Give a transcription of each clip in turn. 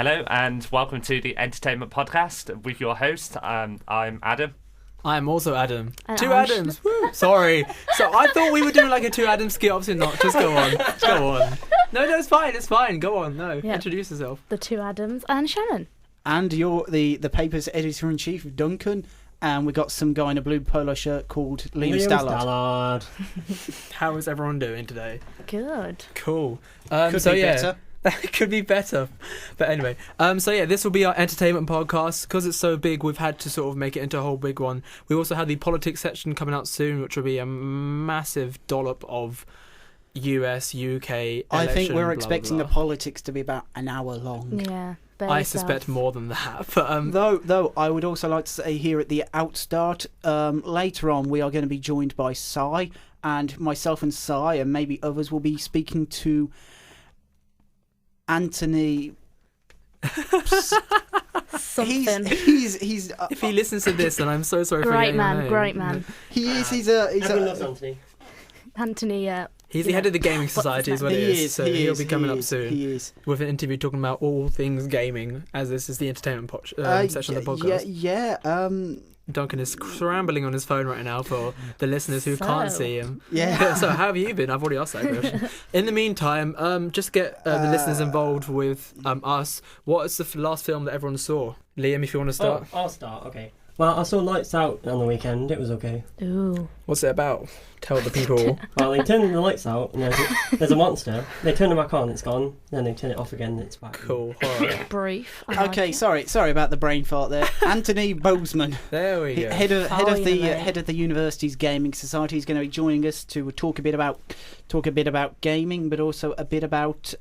Hello and welcome to the Entertainment Podcast with your host. I'm Adam. I'm also Adam. And Two Adams. Woo. Sorry. So I thought we were doing like a two Adams skit. Obviously not. Just go on. Go on. No, it's fine. It's fine. Go on. No. Yeah. Introduce yourself. The two Adams and Shannon. And you're the paper's editor-in-chief, Duncan. And we got some guy in a blue polo shirt called Liam Stallard. How is everyone doing today? Good. Cool. Could be better. It could be better. But anyway, this will be our entertainment podcast. Because it's so big, we've had to sort of make it into a whole big one. We also have the politics section coming out soon, which will be a massive dollop of US, UK election, I think we're blah, expecting blah, the blah. politics to be about an hour long. Yeah. I suspect more than that. But Though I would also like to say here at the outstart, later on we are going to be joined by Sai, and myself and Sai and maybe others will be speaking to Antony. Something. He's if he listens to this, then I'm so sorry for Great getting man, your name. great man. he's Everyone loves Anthony. Anthony, He's the head of the Gaming Society, is what it is. So he'll be coming up soon. He is. With an interview talking about all things gaming, as this is the entertainment section of the podcast. Yeah. Duncan is scrambling on his phone right now for the listeners who can't see him. Yeah. So how have you been? I've already asked that question. In the meantime, just get the listeners involved with us. What is the last film that everyone saw? Liam, if you want to start. Oh, I'll start, okay. Well, I saw Lights Out on the weekend. It was okay. Ooh. What's it about? Tell the people. Well, they turn the lights out and there's a monster. They turn it back on, it's gone. Then they turn it off again, it's back. Cool. Alright. Brief. Okay, sorry about the brain fart there. Antony Boasman, There we go. head of Finally. the university's gaming society, is going to be joining us to talk a bit about gaming, but also a bit about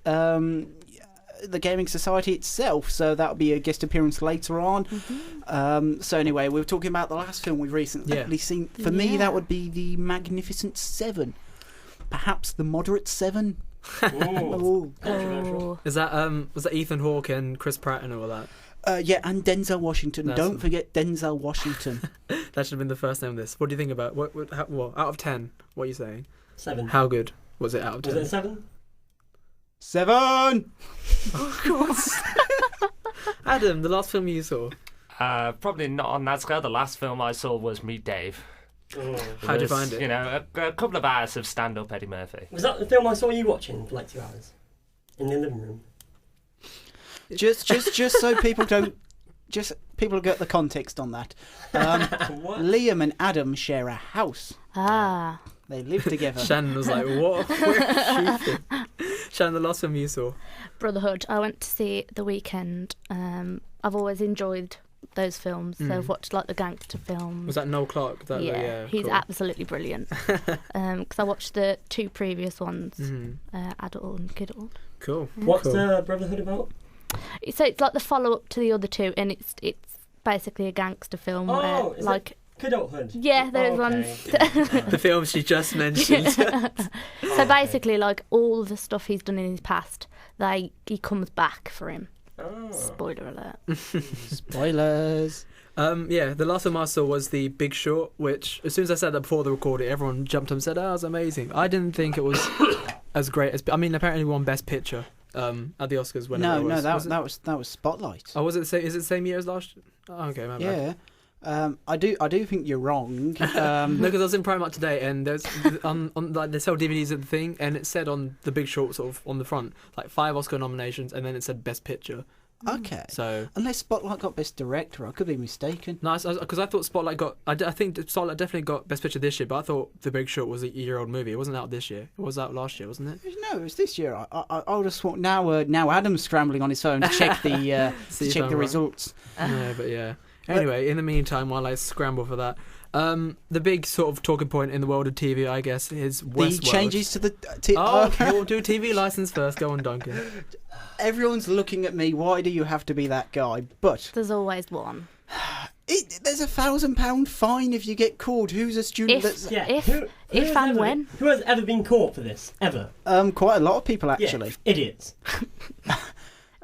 the gaming society itself. So that'll be a guest appearance later on. Mm-hmm. So anyway, we were talking about the last film we've recently seen. For me, that would be the Magnificent Seven, perhaps the Moderate Seven. Ooh. Oh. Is that was that Ethan Hawke and Chris Pratt and all that? Yeah, and Denzel Washington. That's Don't forget Denzel Washington. That should have been the first name of this. What do you think about what out of 10? What are you saying? 7. How good was it out of 10? Was it 7? 7. Adam, the last film you saw. Probably not on that scale. The last film I saw was Meet Dave. Oh. How'd you Was, find it? You know, a couple of hours of stand-up Eddie Murphy. Was that the film I saw you watching for like 2 hours? In the living room? Just so people don't. Just people get the context on that. What? Liam and Adam share a house. Ah. They live together. Shannon was like, what? Where is she? Shannon, the last film you saw. Brotherhood. I went to see it the weekend. I've always enjoyed those films. So I've watched like the gangster films. Was that Noel Clarke? Yeah, he's cool. absolutely brilliant. Because I watched the 2 previous ones, Adult and Kidult. Cool. What's Cool. the Brotherhood about? So it's like the follow-up to the other 2, and it's basically a gangster film Oh, where, is like... Kidulthood? Yeah, those okay. ones. The film she just mentioned. So basically, like, all the stuff he's done in his past, he comes back for him. Oh. Spoiler alert. Spoilers. The last film I saw was The Big Short, which, as soon as I said that before the recording, everyone jumped up and said, "Oh, it was amazing." I didn't think it was as great as... I mean, apparently won Best Picture at the Oscars. No, was. that was Spotlight. Oh, was it the same? Is it the same year as last? Oh, okay, my bad. Yeah. I do think you're wrong. No, because I was in Primark today, and there's on like they sell DVDs at the thing, and it said on The Big Short, sort of on the front, like 5 Oscar nominations, and then it said Best Picture. Okay. So unless Spotlight got Best Director, I could be mistaken. no, because I thought Spotlight got. I think Spotlight definitely got Best Picture this year, but I thought The Big Short was a year-old movie. It wasn't out this year. It was out last year, wasn't it? No, it was this year. I would have sworn. Now Adam's scrambling on his phone to check the See if I'm right. results. No, but yeah. Anyway, in the meantime, while I scramble for that, the big sort of talking point in the world of TV, I guess, is Westworld. The changes to the. Okay, we'll do TV license first. Go on, Duncan. Everyone's looking at me. Why do you have to be that guy? But There's always one. there's a £1,000 fine if you get caught. Who's a student? If- Yeah. If- who if has and ever- when. Who has ever been caught for this? Ever? Quite a lot of people actually. Yeah, idiots.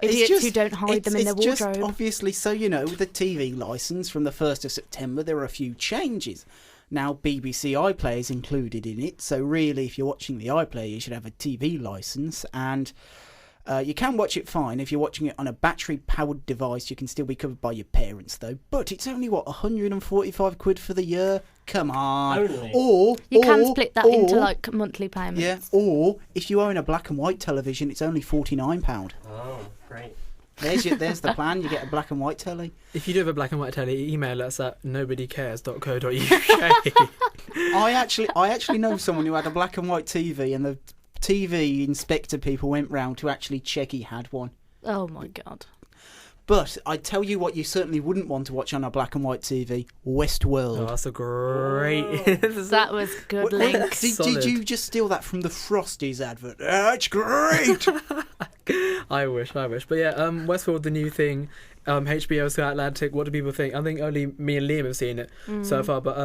Idiots who don't hide them in their Just wardrobe. obviously, so you know, the TV licence from the 1st of September, there are a few changes. Now, BBC iPlayer is included in it, so really, if you're watching the iPlayer, you should have a TV licence. And You can watch it fine. If you're watching it on a battery-powered device, you can still be covered by your parents, though. But it's only, what, 145 quid for the year? Come on. Only. You can split that into like monthly payments. Yeah, or if you own a black and white television, it's only £49. Oh, great. There's the plan. You get a black and white telly. If you do have a black and white telly, email us at nobodycares.co.uk. I actually know someone who had a black and white TV, and the TV inspector people went round to actually check he had one. Oh my god. But I tell you what, you certainly wouldn't want to watch on a black and white TV: Westworld. Oh, that's a great. That was good link. Did you just steal that from the Frosties advert? That's great. I wish. But yeah, Westworld, the new thing. HBO, Sky Atlantic. What do people think? I think only me and Liam have seen it so far. But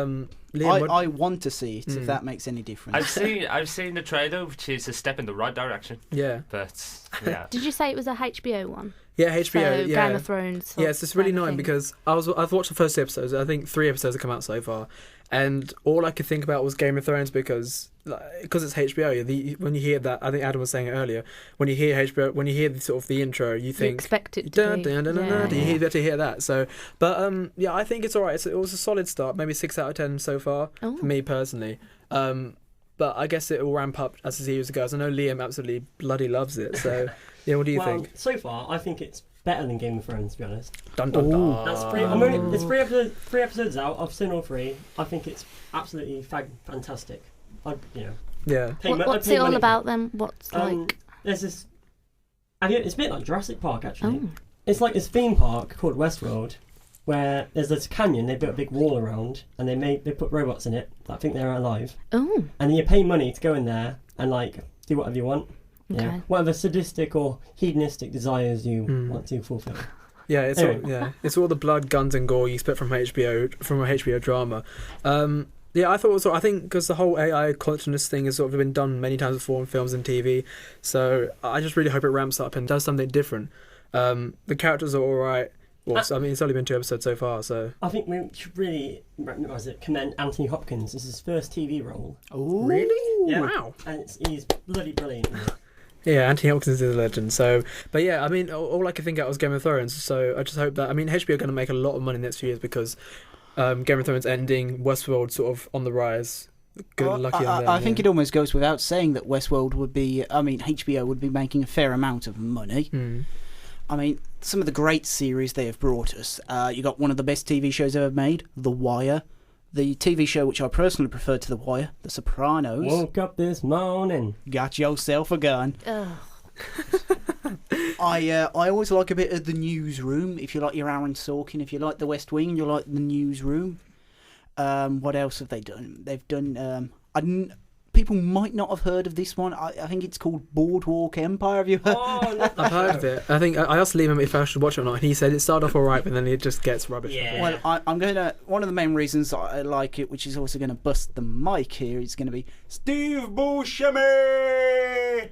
Liam, I want to see it if that makes any difference. I've seen the trailer, which is a step in the right direction. Yeah. But yeah. Did you say it was a HBO one? Yeah, HBO. So, yeah. Game of Thrones. Yeah, it's just really annoying because I've watched the first 2 episodes. I think 3 episodes have come out so far, and all I could think about was Game of Thrones because it's HBO. When you hear that, I think Adam was saying it earlier. When you hear HBO, when you hear the intro, you think expect it to be. You get to hear that. So, but yeah, I think it's alright. It was a solid start, maybe 6 out of 10 so far for me personally. But I guess it will ramp up as the series goes. I know Liam absolutely bloody loves it. So, yeah, what do you think? So far, I think it's better than Game of Thrones, to be honest. Dun, dun, dun. That's it's 3 episodes out. I've seen all 3. I think it's absolutely fantastic. Yeah. What's it all about then? What's like? There's this. It's a bit like Jurassic Park, actually. Oh. It's like this theme park called Westworld, where there's this canyon. They built a big wall around, and they put robots in it that think they're alive. Oh. And then you pay money to go in there and like do whatever you want. Okay. Yeah. Whatever sadistic or hedonistic desires you want to fulfill. Yeah, it's all the blood, guns, and gore you expect from a HBO drama. Yeah, I think because the whole AI consciousness thing has sort of been done many times before in films and TV, so I just really hope it ramps up and does something different. The characters are all right. It's only been 2 episodes so far, so I think we should really commend Anthony Hopkins. This is his first TV role. Oh, really? Yeah. Wow! And he's bloody brilliant. Yeah, Anthony Hopkins is a legend. So, but yeah, I mean, all I could think of was Game of Thrones. So I just hope that HBO are going to make a lot of money in the next few years because Game of Thrones ending, Westworld sort of on the rise. Lucky on them. I think it almost goes without saying that Westworld would be. HBO would be making a fair amount of money. I mean, some of the great series they have brought us. You got one of the best TV shows ever made, The Wire. The TV show which I personally prefer to The Wire, The Sopranos. Woke up this morning. Got yourself a gun. Oh. I always like a bit of The Newsroom. If you like your Aaron Sorkin, if you like The West Wing, you like The Newsroom. What else have they done? They've done. People might not have heard of this one. I think it's called Boardwalk Empire. Have you heard? I've heard of it. I think I asked Liam if I should watch it or not, and he said it started off alright, but then it just gets rubbish. Yeah. Well, I'm going to. One of the main reasons I like it, which is also going to bust the mic here, is going to be Steve Buscemi.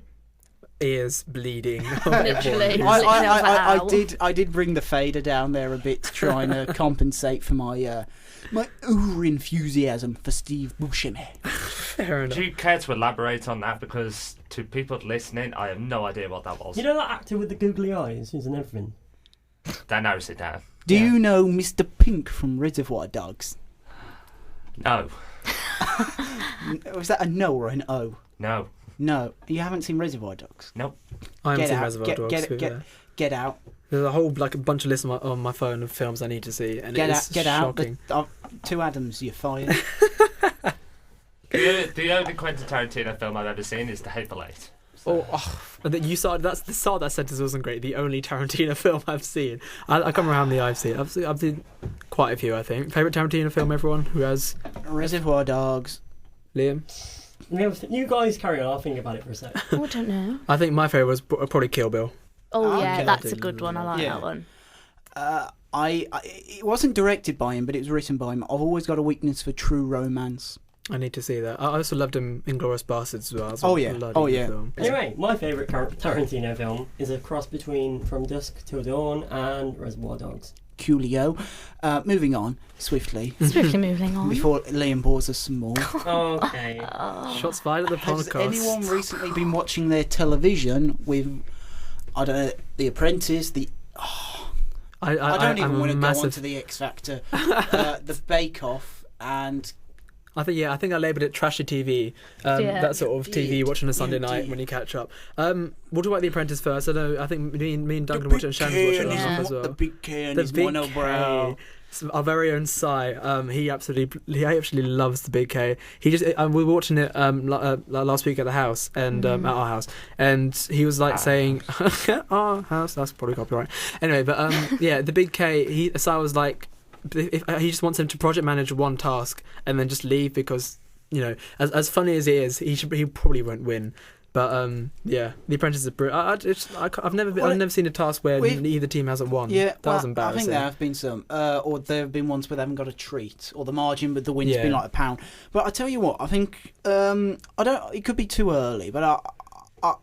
Ears bleeding. Literally. I did bring the fader down there a bit to try and compensate for my enthusiasm for Steve Buscemi. Fair enough. Do you care to elaborate on that? Because to people listening, I have no idea what that was. You know that actor with the googly eyes who's in everything? That narrows it down. Do you know Mr. Pink from Reservoir Dogs? No. Was that a no or an O? No. No. You haven't seen Reservoir Dogs? Nope. I haven't seen Reservoir Dogs. Get out. There's a whole a bunch of lists on my phone of films I need to see, and it's shocking. Out. 2 Adams, you're fired. The only Quentin Tarantino film I've ever seen is The Hateful Eight. So. You started. That's the start of that sentence wasn't great. The only Tarantino film I've seen. I can't remember how many I've seen. I've seen quite a few. I think. Favorite Tarantino film, everyone who has. Reservoir Dogs. Liam. You guys carry on. I'll think about it for a sec. I don't know. I think my favorite was probably Kill Bill. Oh yeah, that's a good one. I like that one. It wasn't directed by him, but it was written by him. I've always got a weakness for true romance. I need to see that. I also loved him in Inglourious Basterds as well. Oh yeah. Film. Anyway, my favourite Tarantino film is a cross between From Dusk Till Dawn and Reservoir Dogs. Coolio. Moving on swiftly. Swiftly moving on. Before Liam bores us some more. Okay. Shots fired at the podcast. Has anyone recently been watching their television with I don't know, The Apprentice, I don't even want to go on to the X Factor, the Bake Off, and I think I labelled it trashy TV. That sort of TV watching a Sunday night when you catch up. We'll talk about The Apprentice first. I think me and Duncan watch it and Shannon's watching it as well. The big K and his monobrow. Our very own Sai, he actually loves the big K. We were watching it last week at the house and at our house, and he was like saying, "Our house." That's probably copyright. Anyway, but the big K. Sai was like, if he just wants him to project manage one task and then just leave because as funny as he is, he probably won't win. But The Apprentice is brilliant. I've never seen a task where neither team hasn't won. Yeah, that was embarrassing. I think there have been some, or there have been ones where they haven't got a treat, or the margin with the win's been like £1. But I tell you what, I think it could be too early, but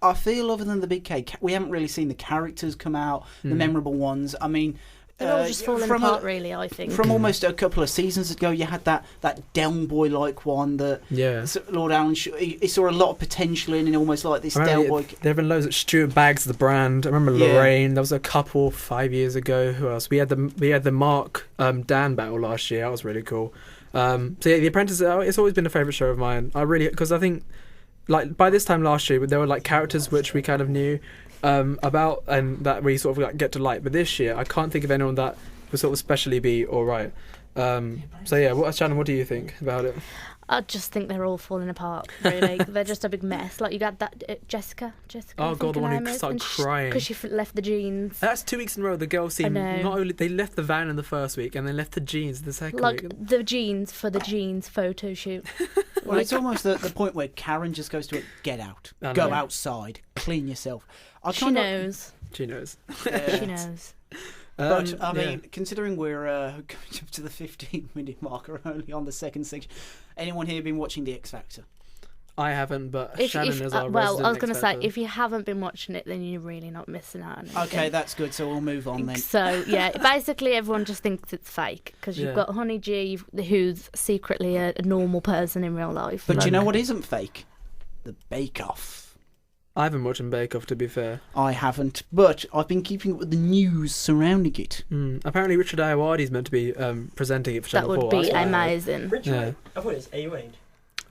I feel other than the big K, we haven't really seen the characters come out, the memorable ones. I mean. They're all just falling apart, really, I think. From almost a couple of seasons ago, you had that Down Boy-like one that Lord Allen, he saw a lot of potential in, and almost like this Down Boy. There have been loads of Stuart Baggs, the brand. I remember Lorraine. There was a couple 5 years ago. Who else? We had the Mark Dan battle last year. That was really cool. The Apprentice. It's always been a favourite show of mine. Because I think like by this time last year, there were like characters which we kind of knew about and that we sort of like get to like, but this year I can't think of anyone that would sort of especially be alright. Shannon, what do you think about it? I just think they're all falling apart, really. They're just a big mess. Like, you got that Jessica. Oh god, the one who started crying because she left the jeans. That's 2 weeks in a row. The girls seem not only they left the van in the first week and then left the jeans the second week. Like the jeans for the jeans photo shoot. Well, it's almost the point where Karen just goes to it. Get out, go outside, clean yourself. She knows. She knows. She knows. But I mean, considering we're going up to the 15-minute mark, or only on the second section, anyone here been watching the X Factor? I haven't, but Shannon is our resident. Well, I was going to say, if you haven't been watching it, then you're really not missing out on anything. Okay, that's good. So we'll move on then. So basically everyone just thinks it's fake because you've got Honey G, who's secretly a normal person in real life. But you know what isn't fake? The Bake Off. I haven't watched Bake Off, to be fair. I haven't, but I've been keeping up with the news surrounding it. Apparently Richard Ayoade is meant to be presenting it for Channel 4. That would be amazing. Richard? I thought it was A-Wade.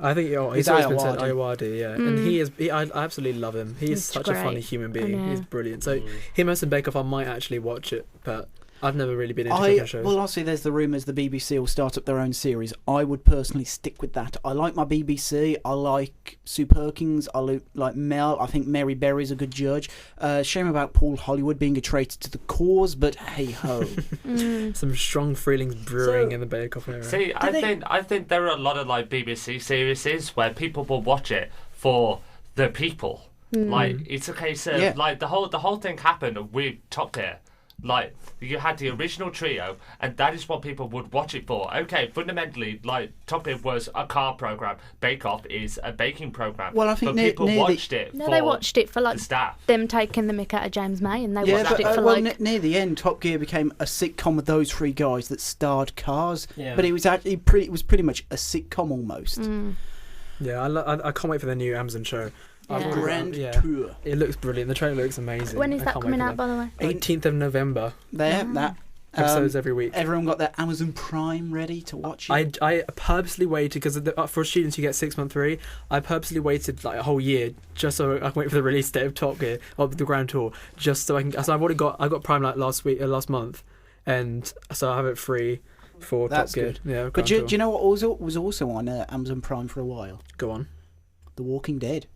I think he's always been said Ayoade, and I absolutely love him. He is such a funny human being. He's brilliant. So him and Bake Off, I might actually watch it, but I've never really been into cooking shows. Well, obviously there's the rumours the BBC will start up their own series. I would personally stick with that. I like my BBC. I like Sue Perkins. I like Mel. I think Mary Berry's a good judge. Shame about Paul Hollywood being a traitor to the cause, but hey ho. Some strong feelings brewing in the Bake Off era. See, I think there are a lot of like BBC series where people will watch it for the people. Like it's a case of like the whole thing happened with Top Gear. Like, you had the original trio, and that is what people would watch it for. Okay, fundamentally, like, Top Gear was a car program. Bake Off is a baking program. Well, I think people watched it for they watched it for, like, the staff. Them taking the mick out of James May, and they watched it for, near the end, Top Gear became a sitcom with those three guys that starred cars. Yeah. But it was actually pretty much a sitcom almost. Yeah, I can't wait for the new Amazon show. Grand Tour. It looks brilliant. The trailer looks amazing. When is that coming out, by the way? 18th of November. That episodes every week. Everyone got their Amazon Prime ready to watch it. I purposely waited because for students you get 6 month free. I purposely waited like a whole year just so I can wait for the release date of Top Gear of the Grand Tour, just so I can. So I got Prime like last month, and so I have it free for That's Top Gear. Good. Yeah, but do you know what was also on Amazon Prime for a while? Go on. The Walking Dead.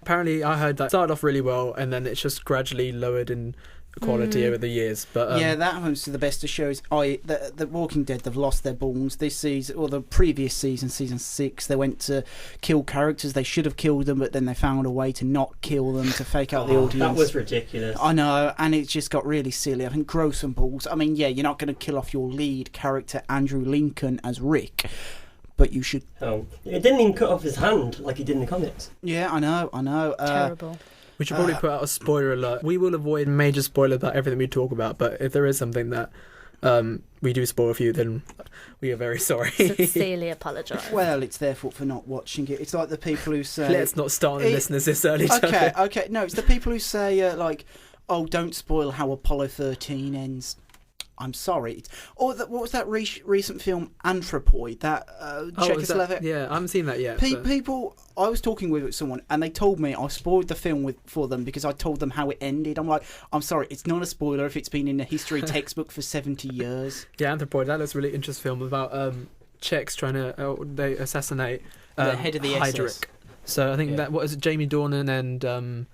Apparently, I heard that started off really well, and then it's just gradually lowered in quality over the years. But that happens to the best of shows. The Walking Dead, they've lost their balls this season, or the previous season, season 6. They went to kill characters. They should have killed them, but then they found a way to not kill them to fake out the audience. That was ridiculous. I know, and it just got really silly. I think gross and balls. I mean, you're not going to kill off your lead character, Andrew Lincoln, as Rick. But you should. Oh, it didn't even cut off his hand like he did in the comics. Yeah, I know. Terrible. We should probably put out a spoiler alert. We will avoid major spoiler about everything we talk about, but if there is something that we do spoil for you, then we are very sorry. Sincerely apologise. Well, it's their fault for not watching it. It's like the people who say... Let's not start on listeners this early. Okay. No, it's the people who say, oh, don't spoil how Apollo 13 ends. I'm sorry. What was that recent film, Anthropoid? That Czechoslovak? Yeah, I haven't seen that yet. People, I was talking with someone and they told me I spoiled the film for them because I told them how it ended. I'm like, I'm sorry, it's not a spoiler if it's been in a history textbook for 70 years. Yeah, Anthropoid, that looks a really interesting film about Czechs trying to they assassinate the head of the Heydrich. SS. So I think that, what is it, Jamie Dornan and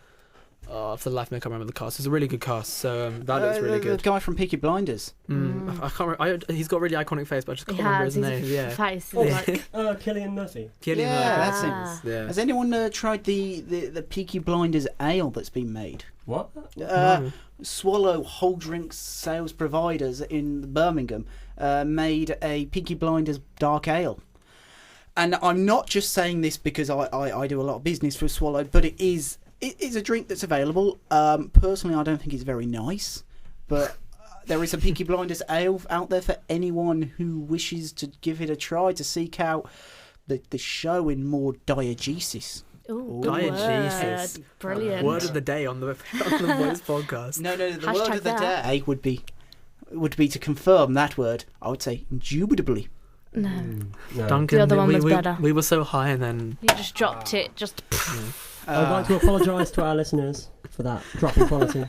for the life of me I can't remember the cast. It's a really good cast, so that looks really good. The guy from Peaky Blinders. I can't remember. He's got a really iconic face, but I just can't remember his name. Yeah. Face Cillian Murphy. Cillian That's Murphy. it. Has anyone tried the Peaky Blinders ale that's been made? What? Swallow Whole Drinks sales providers in Birmingham made a Peaky Blinders dark ale. And I'm not just saying this because I do a lot of business for Swallow, but it is a drink that's available. Personally, I don't think it's very nice, but there is a Peaky Blinders ale out there for anyone who wishes to give it a try, to seek out the show in more diegesis. Ooh, diegesis. Word. Brilliant. Word of the day on the Voice podcast. No, the Hashtag word of the that. day would be to confirm that word. I would say indubitably. No. Duncan, The other one was better. We were so high and then You just dropped it. Just. I'd like to apologise to our listeners for that drop in quality.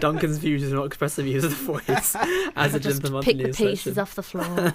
Duncan's views do not express the views of the Voice as a Just gentleman. pick the pieces off the floor.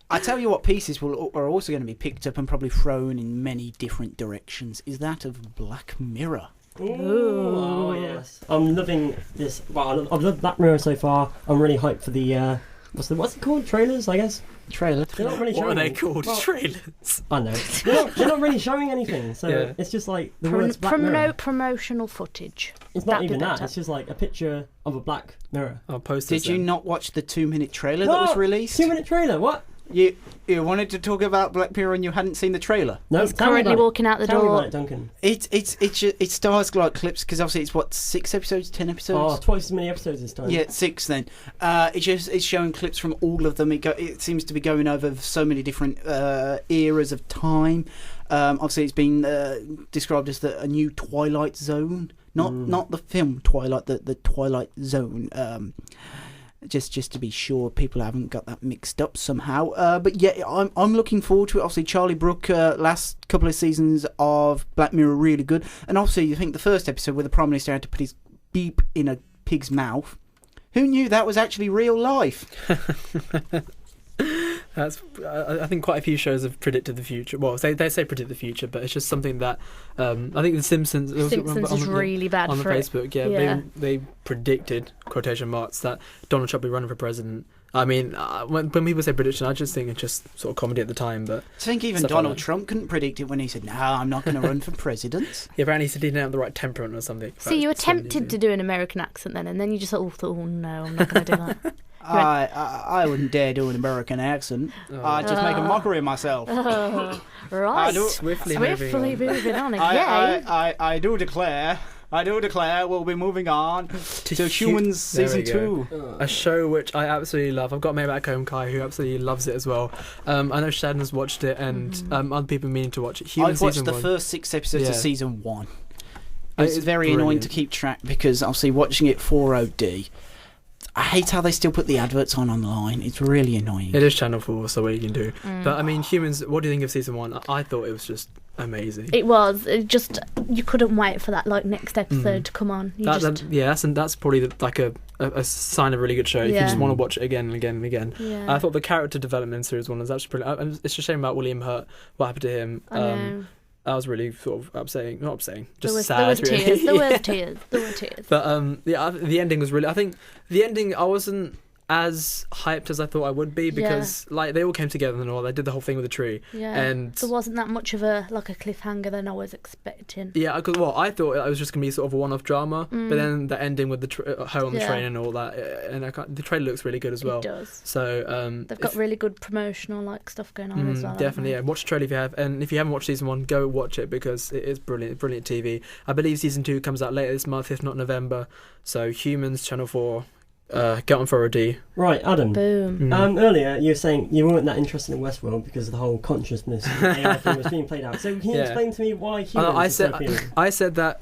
I tell you what pieces are also going to be picked up and probably thrown in many different directions is that of Black Mirror. Ooh. Oh, yes. I'm loving this. Well, I've loved Black Mirror so far. I'm really hyped for the, what's it called? Trailers, I guess? Trailer. They're not really What are showing they anything. called? Well, Trailers. I know. They're not really showing anything, so it's just like the words Black Mirror. Promotional footage. It's not That'd be even that. better. It's just like a picture of a Black Mirror. I'll post Did this you then. not watch the 2-minute trailer that was released? 2-minute trailer? What? You wanted to talk about Black Mirror and you hadn't seen the trailer? No. He's tell me currently about it. walking out the Tell me door. about it, Duncan. It stars like clips because obviously it's what 6 episodes, 10 episodes. Oh, twice as many episodes this time. Yeah, 6 then. It's showing clips from all of them. It seems to be going over so many different eras of time. Obviously, it's been described as a new Twilight Zone, not the film Twilight, the Twilight Zone. Just to be sure people haven't got that mixed up somehow. But yeah, I'm looking forward to it. Obviously, Charlie Brooke, last couple of seasons of Black Mirror, really good. And obviously, you think the first episode where the Prime Minister had to put his beep in a pig's mouth. Who knew that was actually real life? I think quite a few shows have predicted the future. Well, they say predict the future, but it's just something that I think The Simpsons. Simpsons is really bad on for it. Facebook. Yeah. They predicted quotation marks that Donald Trump will be running for president. I mean, when people say prediction, I just think it's just sort of comedy at the time. But I think even Donald Trump couldn't predict it when he said, "No, I'm not going to run for president." Yeah, apparently he didn't have the right temperament or something. See, you attempted to do an American accent then, and then you just thought, oh no, I'm not going to do that. I wouldn't dare do an American accent. I'd just make a mockery of myself. Right. Swiftly moving on again. I do declare we'll be moving on to Humans Season 2. A show which I absolutely love. I've got mate back home, Kai, who absolutely loves it as well. I know Shadden has watched it and other people meaning to watch it. I've watched the first 6 episodes of Season 1. It's very annoying to keep track because obviously watching it 4OD, I hate how they still put the adverts online. It's really annoying. It is Channel 4, so what you can do. But I mean, Humans, what do you think of Season 1? I thought it was just amazing. It was. It just, you couldn't wait for that next episode to come on. That's probably like a sign of a really good show. You just want to watch it again and again and again. Yeah. I thought the character development in Series 1 was actually brilliant. It's a shame about William Hurt, what happened to him. I know. That was really sort of upsetting. Not upsetting, just There sad. was tears. Really. There were tears. But the ending was really. I think the ending I wasn't as hyped as I thought I would be because they all came together and all. They did the whole thing with the tree. Yeah. And there wasn't that much of a cliffhanger than I was expecting. Yeah, because I thought it was just gonna be sort of a one-off drama, but then the ending with the her on the train and all that, and the trailer looks really good as well. It does. So they've got really good promotional stuff going on as well. Definitely, yeah. Watch the trailer if you have, and if you haven't watched Season 1, go watch it because it is brilliant TV. I believe Season 2 comes out later this month, if not November. So Humans, Channel 4. Get on for a D. Right, Adam. Boom. Earlier you were saying you weren't that interested in Westworld because of the whole consciousness of the AI thing was being played out. So can you explain to me why humans are so appealing? I said that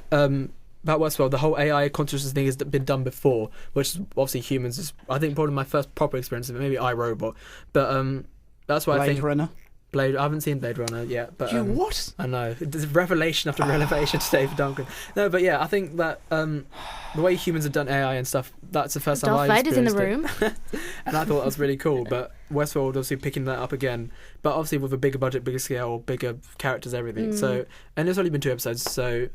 about Westworld, the whole AI consciousness thing has been done before, which obviously humans is, I think, probably my first proper experience of it. Maybe iRobot, but that's why I think Runner. Blade. I haven't seen Blade Runner yet, but What? I know it's revelation after revelation today for Duncan. No, but yeah, I think that the way humans have done AI and stuff, that's the first time Darth I Vader's in the experienced room. it. And I thought that was really cool. But Westworld obviously picking that up again, but obviously with a bigger budget, bigger scale, bigger characters, everything. So, and there's only been 2 episodes, so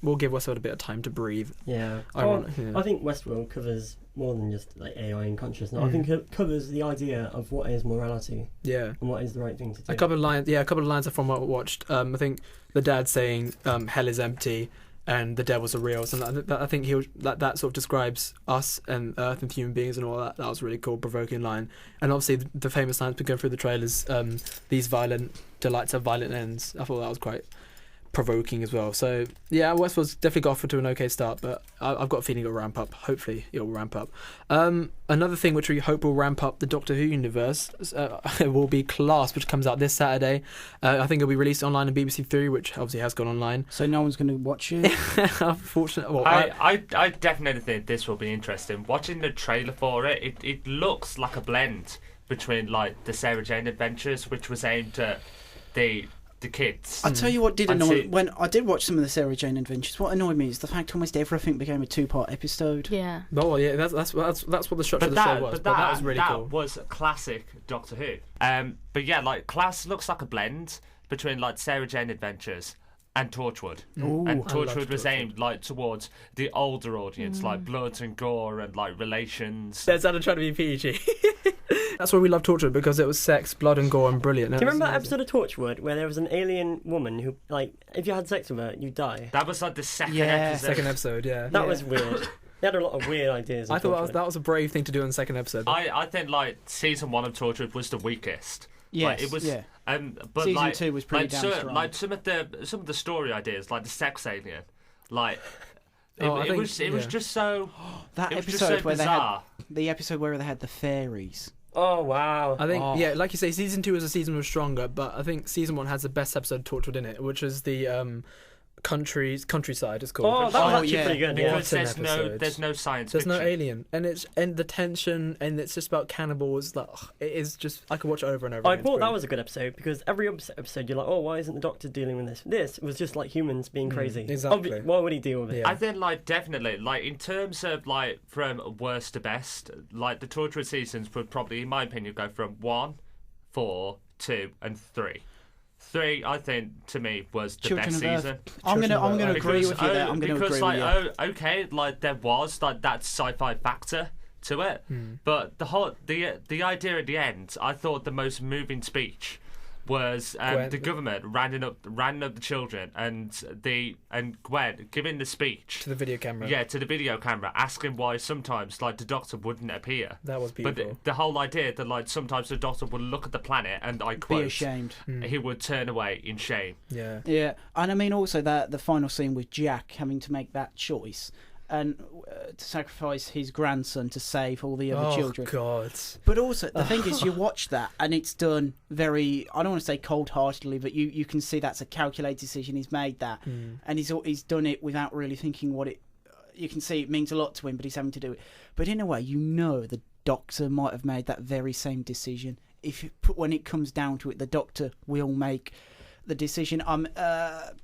we'll give Westworld a bit of time to breathe. Yeah. I think Westworld covers more than just like AI and consciousness. I think it covers the idea of what is morality. Yeah. And what is the right thing to do. A couple of lines are from what I watched. I think the dad saying hell is empty and the devil's are real. So I think that sort of describes us and Earth and human beings and all that. That was a really cool, provoking line. And obviously the famous line's been going through the trailers. These violent delights have violent ends. I thought that was quite provoking as well. So yeah, Westworld's definitely got off to an okay start, but I've got a feeling it'll ramp up. Hopefully it'll ramp up. Another thing which we hope will ramp up the Doctor Who universe will be Class, which comes out this Saturday. I think it'll be released online on BBC Three, which obviously has gone online. So no one's going to watch it? Unfortunately. Well, I definitely think this will be interesting. Watching the trailer for it, it looks like a blend between like the Sarah Jane Adventures, which was aimed at the kids. I'll tell you what did annoy me. When I did watch some of the Sarah Jane Adventures, what annoyed me is the fact almost everything became a 2-part episode. Yeah. Oh yeah, that's what the structure of the show was. But that was really cool. That was classic Doctor Who. But yeah, like Class looks like a blend between like Sarah Jane Adventures and Torchwood. Ooh, and Torchwood was aimed like towards the older audience, like blood and gore and like relations. That's how I'm trying to be PG. That's why we love Torchwood, because it was sex, blood and gore and brilliant. Do you remember that episode of Torchwood where there was an alien woman who, like, if you had sex with her, you'd die? That was like the second episode. Second episode, yeah. That was weird. They had a lot of weird ideas. I thought that was a brave thing to do in the second episode. I think like season 1 of Torchwood was the weakest. Yes, like, it was. yeah. But season like, 2 was pretty damn strong. Like some of the story ideas, like the sex alien, like it was just so. That episode where bizarre. The episode where they had the fairies. Oh wow! I think like you say, season 2 as a season was stronger, but I think season 1 has the best episode of Torchwood in it, which is the countryside. It's called. Oh, that was actually pretty good. Because there's no science. There's no alien, and the tension, and it's just about cannibals. Like it is just I could watch it over and over. I thought that was a good episode because every episode you're like, oh, why isn't the Doctor dealing with this? This was just like humans being crazy. Exactly. Why would he deal with it? Yeah. I think like definitely like in terms of like from worst to best, like the Torchwood seasons would probably, in my opinion, go from 1, 4, 2, and 3. 3, I think, to me, was the best season. I'm gonna agree with you there. I'm gonna agree with you. Okay, like there was like that sci-fi factor to it, but the idea at the end, I thought the most moving speech was the government rounding up the children and Gwen giving the speech to the video camera. Yeah, to the video camera, asking why sometimes like the Doctor wouldn't appear. That was beautiful. But the whole idea that like sometimes the Doctor would look at the planet and I quote, be ashamed. He would turn away in shame. Yeah. Yeah, and I mean also that the final scene with Jack having to make that choice. And to sacrifice his grandson to save all the other children. Oh, God. But also, the thing is, you watch that, and it's done very, I don't want to say cold-heartedly, but you can see that's a calculated decision. He's made that. And he's done it without really thinking what it... You can see it means a lot to him, but he's having to do it. But in a way, you know the Doctor might have made that very same decision. When it comes down to it, the Doctor will make... the decision,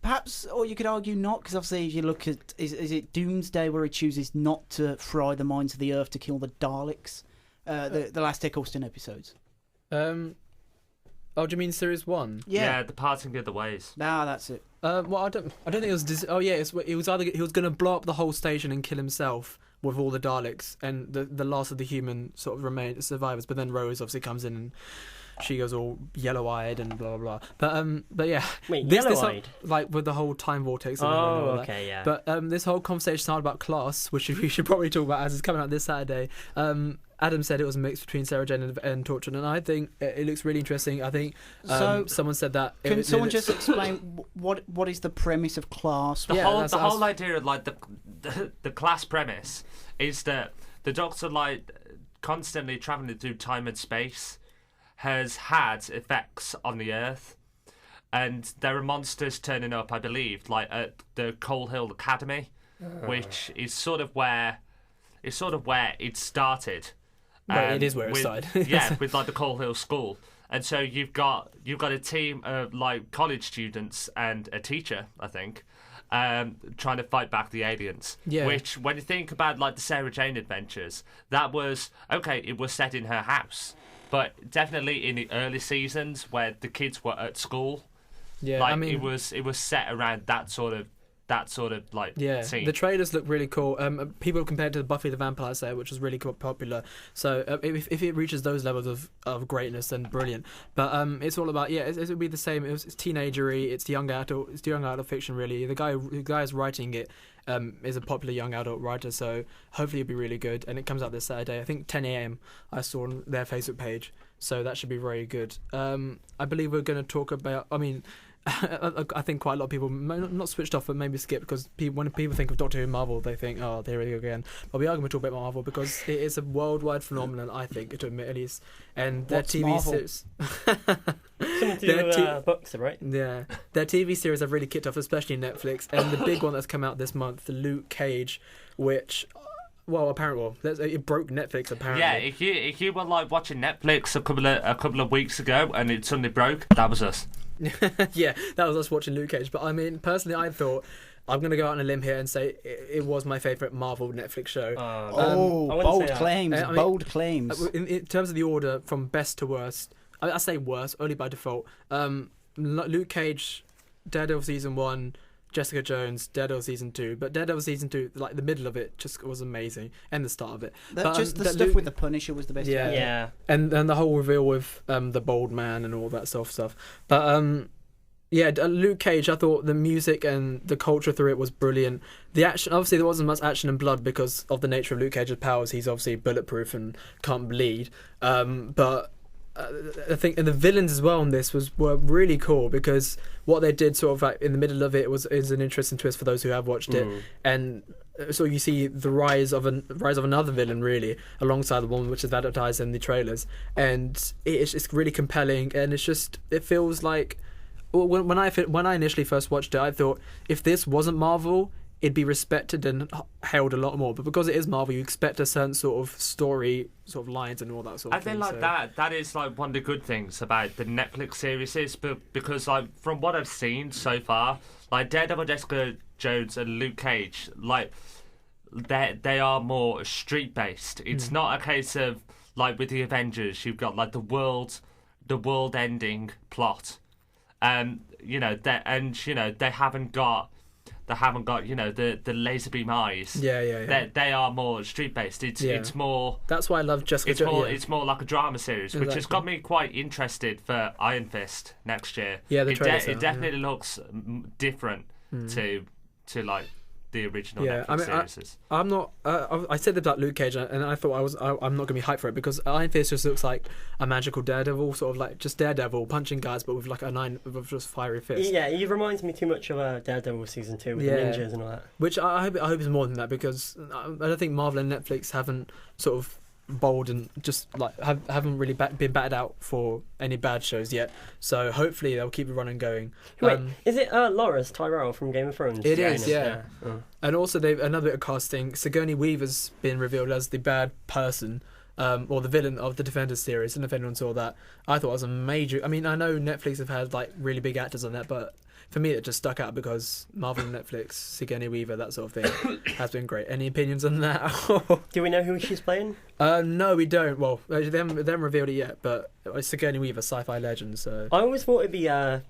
perhaps, or you could argue not, because obviously if you look at, is it Doomsday where he chooses not to fry the minds of the Earth to kill the Daleks, the last Eccleston episodes? Do you mean series 1? Yeah, the parting of the ways. Nah, that's it. Well, I don't think it was. It was either he was going to blow up the whole station and kill himself with all the Daleks and the last of the human sort of survivors, but then Rose obviously comes in and she goes all yellow-eyed and blah blah blah. But yeah. Wait, yellow-eyed? Like with the whole time vortex. And all okay, that. yeah. But this whole conversation started about Class, which we should probably talk about as it's coming out this Saturday. Adam said it was a mix between Sarah Jane and Torchwood, and I think it looks really interesting. I think someone said that. Can someone just explain what is the premise of Class? The whole idea of like the Class premise is that the Doctor like constantly travelling through time and space has had effects on the Earth, and there are monsters turning up, I believe, like at the Coal Hill Academy, which is sort of where it started. Well, it is where it started. Yeah, with like the Coal Hill School. And so you've got a team of like college students and a teacher, I think, trying to fight back the aliens. Yeah. Which, when you think about like the Sarah Jane adventures, that was okay. It was set in her house, but definitely in the early seasons where the kids were at school, Yeah, like I mean, it was set around that sort of like scene. The trailers look really cool. People compared to Buffy the Vampire Slayer, which was really popular. So if it reaches those levels of greatness, then brilliant. But it's all about it'll be the same. It's teenagery. It's young adult fiction really. The guy who's writing it is a popular young adult writer. So hopefully it'll be really good. And it comes out this Saturday. I think 10 a.m. I saw on their Facebook page. So that should be very good. I believe we're going to talk about. I mean. I think quite a lot of people not switched off, but maybe skip because when people think of Doctor Who and Marvel, they think, "Oh, there we go again." But we are going to talk about Marvel because it is a worldwide phenomenon, I think, to admit at least. And their What's TV Marvel? series, Something to do books, right? yeah, their TV series have really kicked off, especially Netflix. And the big one that's come out this month, the Luke Cage, which. Well, apparently, it broke Netflix. Apparently, yeah. If you were like watching Netflix a couple of weeks ago and it suddenly broke, that was us. Yeah, that was us watching Luke Cage. But I mean, personally, I thought I'm going to go out on a limb here and say it was my favourite Marvel Netflix show. Bold claims. Bold claims. In terms of the order from best to worst, I say worst only by default. Luke Cage, Daredevil season 1. Jessica Jones, Daredevil season 2, but Daredevil season 2, like the middle of it, just was amazing, and the start of it. Just the stuff with the Punisher was the best. Yeah. And the whole reveal with the bald man and all that sort of stuff. But Luke Cage, I thought the music and the culture through it was brilliant. The action, obviously, there wasn't much action and blood because of the nature of Luke Cage's powers. He's obviously bulletproof and can't bleed. But I think and the villains as well in this were really cool because what they did sort of like in the middle of it is an interesting twist for those who have watched it, and so you see the rise of another villain really alongside the one which is advertised in the trailers, and it's really compelling, and it feels like when I initially first watched it, I thought if this wasn't Marvel, it'd be respected and held a lot more. But because it is Marvel, you expect a certain sort of story, sort of lines and all that sort of thing. I think that is like one of the good things about the Netflix series is because like from what I've seen so far, like Daredevil, Jessica Jones and Luke Cage, like they are more street based. It's not a case of like with the Avengers, you've got like the world ending plot. They haven't got the laser beam eyes. Yeah. They are more street based. It's more. That's why I love Jessica Jones. It's more like a drama series, which has got me quite interested for Iron Fist next year. Yeah, it definitely looks different to like the original Netflix series. I'm not. I said about Luke Cage, and I thought I'm not going to be hyped for it because Iron Fist just looks like a magical Daredevil, sort of like just Daredevil punching guys, but with like with just fiery fists. Yeah, he reminds me too much of Daredevil season 2 with the ninjas and all that. Which I hope is more than that because I don't think Marvel and Netflix haven't sort of bold and just like haven't really been batted out for any bad shows yet. So hopefully they'll keep it running going. Wait, is it Loras Tyrell from Game of Thrones? It is, yeah. Oh. And also another bit of casting. Sigourney Weaver's been revealed as the bad person, or the villain of the Defenders series. And if anyone saw that, I thought it was a major. I mean, I know Netflix have had like really big actors on that, but for me it just stuck out because Marvel and Netflix, Sigourney Weaver, that sort of thing has been great. Any opinions on that? Do we know who she's playing? No, we don't. Well, they haven't revealed it yet, but Sigourney Weaver, sci-fi legend. So I always thought it'd be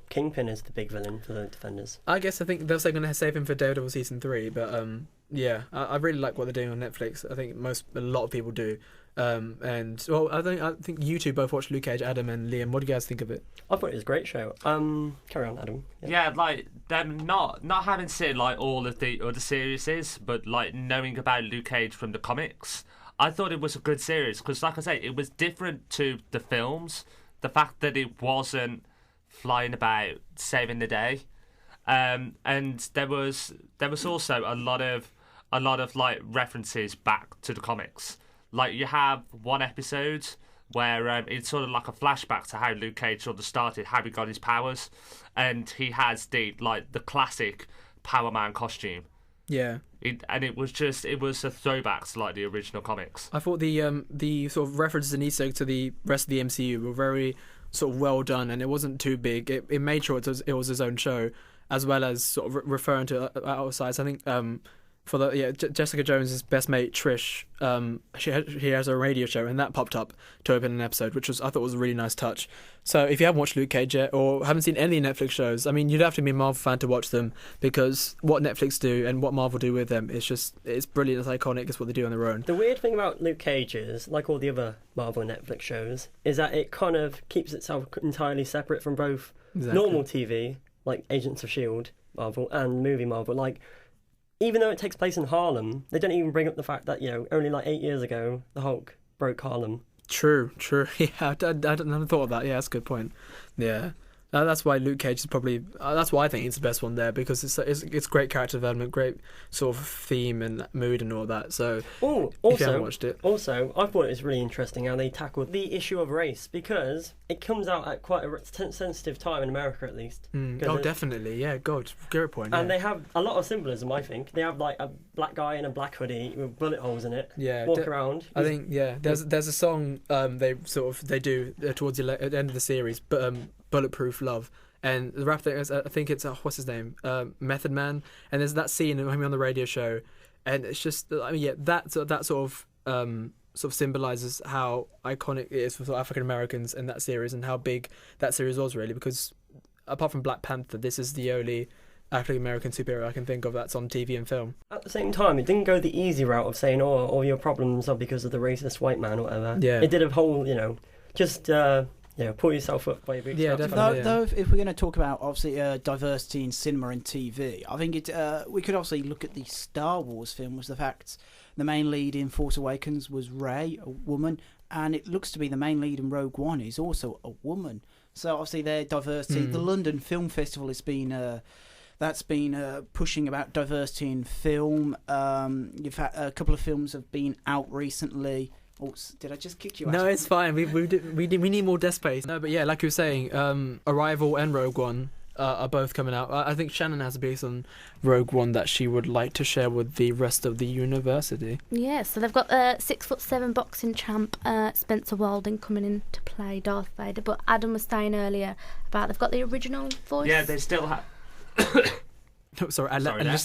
Kingpin as the big villain for the Defenders. I guess I think they're going to save him for Daredevil season 3, but yeah, I really like what they're doing on Netflix. I think a lot of people do. And well, I think you two both watched Luke Cage, Adam and Liam. What do you guys think of it? I thought it was a great show. Carry on, Adam. Yeah, like them not having seen like all of the other series, but like knowing about Luke Cage from the comics, I thought it was a good series because, like I say, it was different to the films. The fact that it wasn't flying about saving the day, and there was also a lot of like references back to the comics. Like you have one episode where it's sort of like a flashback to how Luke Cage sort of started, how he got his powers, and he has the classic Power Man costume. Yeah. It was a throwback to like the original comics. I thought the sort of references and Easter eggs to the rest of the MCU were very sort of well done, and it wasn't too big. It made sure it was his own show, as well as sort of referring to outsides. I think for Jessica Jones' best mate Trish, she has a radio show, and that popped up to open an episode, which I thought was a really nice touch. So if you haven't watched Luke Cage yet, or haven't seen any Netflix shows, I mean, you'd have to be a Marvel fan to watch them, because what Netflix do and what Marvel do with them, it's brilliant, it's iconic, it's what they do on their own. The weird thing about Luke Cage is, like all the other Marvel Netflix shows, is that it kind of keeps itself entirely separate from both normal TV, like Agents of S.H.I.E.L.D. Marvel, and movie Marvel. Like, even though it takes place in Harlem, they don't even bring up the fact that, only like 8 years ago, the Hulk broke Harlem. True. Yeah, I never thought of that. Yeah, that's a good point. Yeah. That's why Luke Cage is probably... that's why I think it's the best one there, because it's great character development, great sort of theme and mood and all that. So, if you haven't watched it... Also, I thought it was really interesting how they tackled the issue of race, because it comes out at quite a sensitive time in America, at least. Definitely. Yeah, God, great point. And they have a lot of symbolism, I think. They have, like, a black guy in a black hoodie with bullet holes in it. Yeah. Walk around. I think, there's a song they do towards the end of the series, but... Bulletproof Love, and the rap thing is, I think it's what's his name, Method Man, and there's that scene of him on the radio show, and it's just, I mean, that sort of symbolizes how iconic it is for African Americans in that series, and how big that series was, really, because apart from Black Panther, this is the only African American superhero I can think of that's on TV and film. At the same time, it didn't go the easy route of saying, all your problems are because of the racist white man or whatever. Yeah. It did a whole, just... pull yourself up by your bootstraps. Yeah, definitely. Though, if we're going to talk about, obviously, diversity in cinema and TV, I think we could obviously look at the Star Wars film, was the fact the main lead in Force Awakens was Rey, a woman, and it looks to be the main lead in Rogue One is also a woman. So, obviously, their diversity. The London Film Festival has been... that's been pushing about diversity in film. You've had a couple of films have been out recently. Oh, did I just kick you out? No, it's fine. We need more desk space. No, but yeah, like you were saying, Arrival and Rogue One are both coming out. I think Shannon has a piece on Rogue One that she would like to share with the rest of the university. Yeah, so they've got 6'7" boxing champ Spencer Walding coming in to play Darth Vader. But Adam was saying earlier about they've got the original voice. Yeah, they still have. Just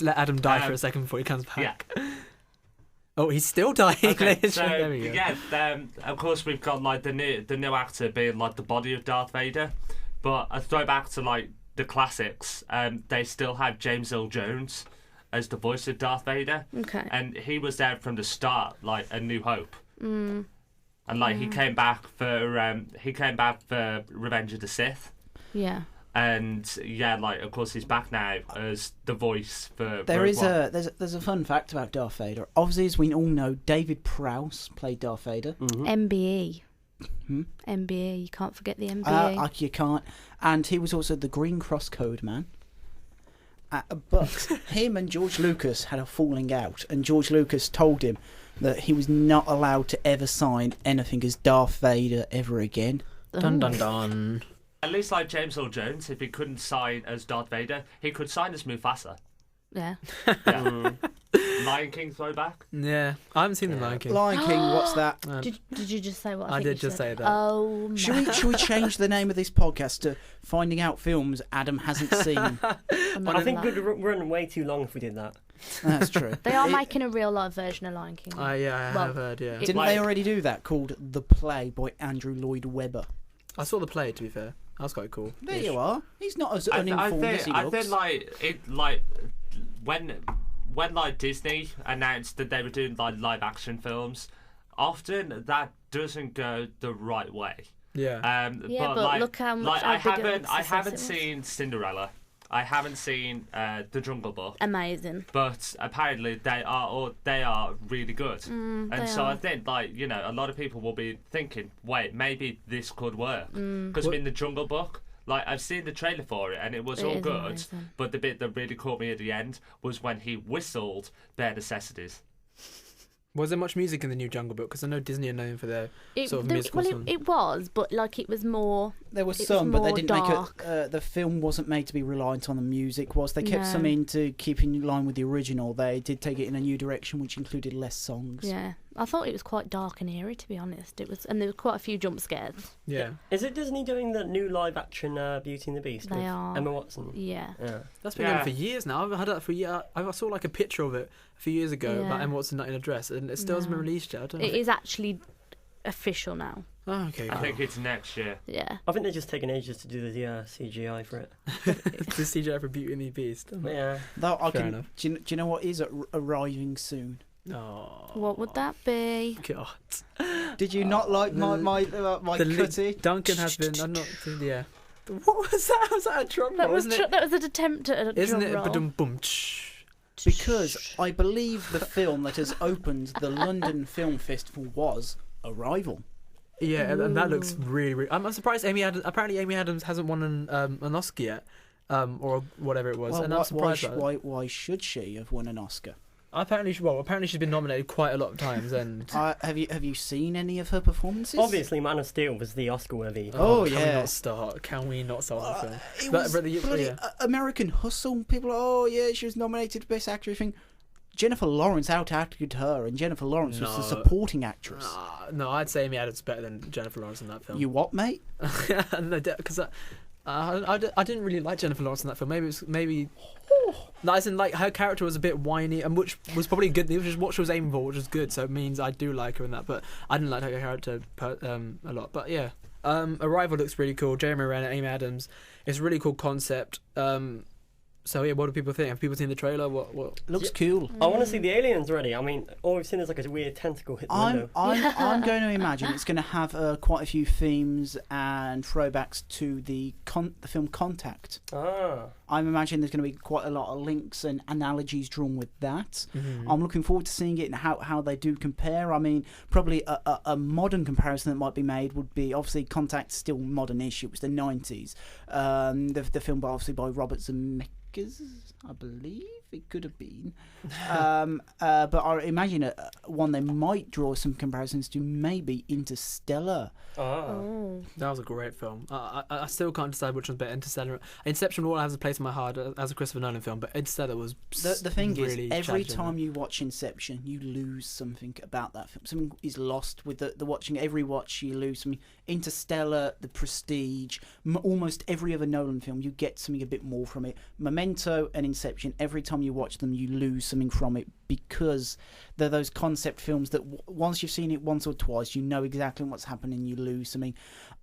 let Adam die for a second before he comes back. Yeah. Oh, he's still dying. Okay, so of course we've got like the new actor being like the body of Darth Vader, but a throwback to like the classics. They still have James Earl Jones as the voice of Darth Vader. Okay. And he was there from the start, like A New Hope. And like he came back for Revenge of the Sith. Yeah. And like of course he's back now as the voice for. There's a fun fact about Darth Vader. Obviously, as we all know, David Prowse played Darth Vader. MBE. MBE. You can't forget the MBE. You can't. And he was also the Green Cross Code man. But him and George Lucas had a falling out, and George Lucas told him that he was not allowed to ever sign anything as Darth Vader ever again. Dun dun dun. At least like James Earl Jones, if he couldn't sign as Darth Vader, he could sign as Mufasa. Yeah. Lion King throwback. Yeah, I haven't seen the Lion King. Lion King, what's that? Did you just say what I did just say that. Oh, my. Should we change the name of this podcast to Finding Out Films Adam Hasn't Seen? I think we'd run way too long if we did that. That's true. They are making a real life version of Lion King. I have heard, yeah. Didn't they already do that, called The Play by Andrew Lloyd Webber? I saw the play, to be fair. That was quite cool. There you are. He's not as uninformed as he looks. I think when like Disney announced that they were doing like live action films, often that doesn't go the right way. Yeah. But like, look how much I haven't seen Cinderella. I haven't seen The Jungle Book. Amazing. But apparently they are really good. And so I think a lot of people will be thinking, wait, maybe this could work. Because in The Jungle Book, like I've seen the trailer for it and it was all good. Amazing. But the bit that really caught me at the end was when he whistled Bare Necessities. Was there much music in the new Jungle Book? Because I know Disney are known for their sort of musical well, songs. it was, but like it was more. There was it some, was but they more didn't dark. make it. The film wasn't made to be reliant on the music. Whilst they kept No. some in to keep in line with the original, they did take it in a new direction, which included less songs. Yeah, I thought it was quite dark and eerie, to be honest. It was, and there were quite a few jump scares. Yeah. Is it Disney doing the new live action Beauty and the Beast They with are. Emma Watson? Yeah. Yeah. That's been going for years now. I've had that for a year. I saw like a picture of it a few years ago about Emma Watson not in a dress, and it still hasn't been released yet. I don't know. It is actually official now. Oh, okay. I think it's next year. Yeah. I think they're just taking ages to do the CGI for it. The CGI for Beauty and the Beast. Yeah. Though I Fair can. enough. Do you know what is arriving soon? Oh. What would that be? God. Did you not like my cutty? Duncan has been. I'm not. Yeah. What was that? Was that a drum That roll? was Isn't it? that was an attempt at a Isn't drum it? roll. Ba-dum bum tsh. Because I believe the film that has opened the London Film Festival was Arrival. Yeah, and that looks really. I'm surprised apparently Amy Adams hasn't won an Oscar yet, or whatever it was. Well, and I'm surprised. why should she have won an Oscar? Apparently she's been nominated quite a lot of times. And Have you seen any of her performances? Obviously, Man of Steel was the Oscar-worthy. Oh, can yeah. we not start? Can we not start the film? It But- was but the- bloody yeah. American Hustle. People are, oh yeah, she was nominated for Best Actress. Thing. Jennifer Lawrence outacted her, and Jennifer Lawrence was the No. supporting actress. No, I'd say Amy Adams is better than Jennifer Lawrence in that film. You what, mate? Because I didn't really like Jennifer Lawrence in that film. Maybe as in like her character was a bit whiny, and which was probably good. It was just what she was aiming for, which was good. So it means I do like her in that. But I didn't like her character a lot. But yeah, Arrival looks really cool. Jeremy Renner, Amy Adams. It's a really cool concept. So yeah, what do people think? Have people seen the trailer? What? Looks cool. I want to see the aliens already. I mean, all we've seen is like a weird tentacle hit the window. I'm going to imagine it's going to have quite a few themes and throwbacks to the film Contact. Ah. I'm imagining there's going to be quite a lot of links and analogies drawn with that. Mm-hmm. I'm looking forward to seeing it and how they do compare. I mean, probably a modern comparison that might be made would be, obviously, Contact's still modern-ish. It was the 90s. The film, obviously, by Robert Zemeckis, I believe it could have been. But I imagine one they might draw some comparisons to maybe Interstellar. Oh. That was a great film. I still can't decide which one's better. Inception will have a place in my heart as a Christopher Nolan film, but Interstellar was The thing really is, every challenging. time you watch Inception, you lose something about that film. Something is lost with the watching. Every watch, you lose something. Interstellar, The Prestige, almost every other Nolan film, you get something a bit more from it. Memento and Inception, every time you watch them, you lose something from it because they're those concept films that once you've seen it once or twice, you know exactly what's happening. You lose something.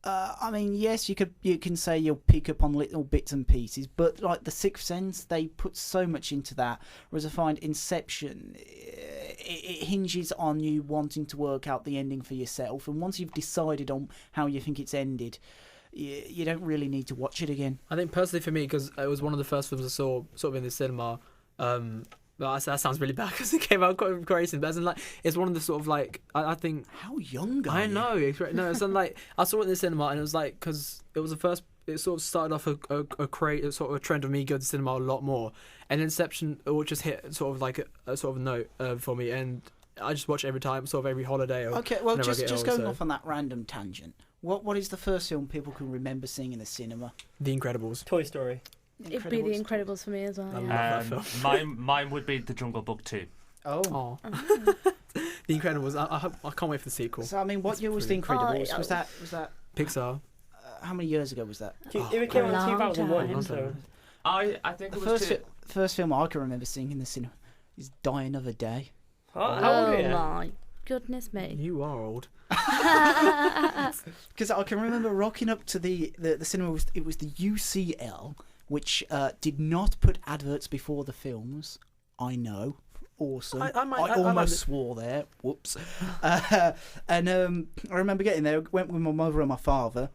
I mean, yes, you can say you'll pick up on little bits and pieces, but like The Sixth Sense, they put so much into that. Whereas I find Inception, it hinges on you wanting to work out the ending for yourself, and once you've decided on how you think it's ended, you don't really need to watch it again. I think personally for me, because it was one of the first films I saw sort of in the cinema. Well, that sounds really bad because it came out quite recent, but as in, like, it's one of the sort of like I think. How young are I you? know. No, it's like I saw it in the cinema and it was like because it was the first. It sort of started off a sort of a trend of me going to cinema a lot more, and Inception it just hit sort of like a sort of note for me, and I just watch it every time, sort of every holiday. Or Okay, well, whenever I just get going old, off on that random tangent. What is the first film people can remember seeing in the cinema? The Incredibles. Toy Story. It'd be The Incredibles for me as well. I Yeah. love that film. Mine would be The Jungle Book 2. Oh. The Incredibles. I can't wait for the sequel. So I mean, what year was The brilliant. Incredibles? Was that Pixar. how many years ago was that? It came out in long 2001. time. So. I think The it was first film I can remember seeing in the cinema is Die Another Day. How old are you? My goodness me. You are old. Because I can remember rocking up to the cinema. It was the UCL, which did not put adverts before the films. I know. Awesome. I almost swore there. Whoops. And I remember getting there. Went with my mother and my father.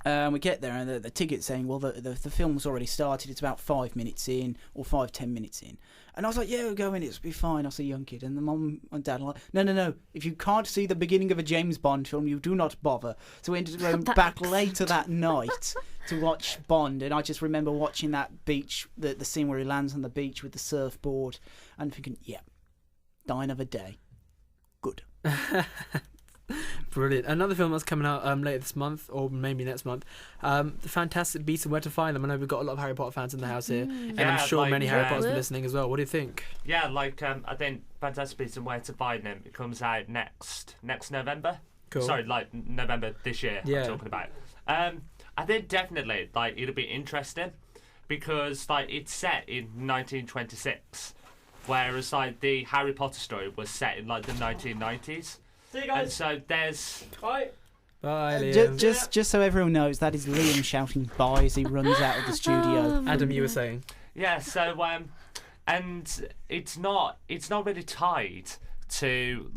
We get there and the ticket's saying, well, the film's already started. It's about 5 minutes in or 5-10 minutes in. And I was like, yeah, we'll go in. It'll be fine. I was a young kid. And the mum and dad are like, no. If you can't see the beginning of a James Bond film, you do not bother. So we ended up going back later that night to watch Bond. And I just remember watching that beach, the scene where he lands on the beach with the surfboard and thinking, yeah, Die Another Day. good. Brilliant. Another film that's coming out later this month, or maybe next month, The Fantastic Beasts and Where to Find Them. I know we've got a lot of Harry Potter fans in the house here, and I'm sure many Harry Potters are listening as well. What do you think? Yeah, I think Fantastic Beasts and Where to Find Them, it comes out next November. Cool. Sorry, November this year. Yeah. I'm talking about. I think definitely it'll be interesting because it's set in 1926, whereas the Harry Potter story was set in the 1990s. See you guys. And so there's Bye. Bye, Liam. Just so everyone knows, that is Liam shouting bye as he runs out of the studio. Adam, you were saying? Yeah. So and it's not really tied to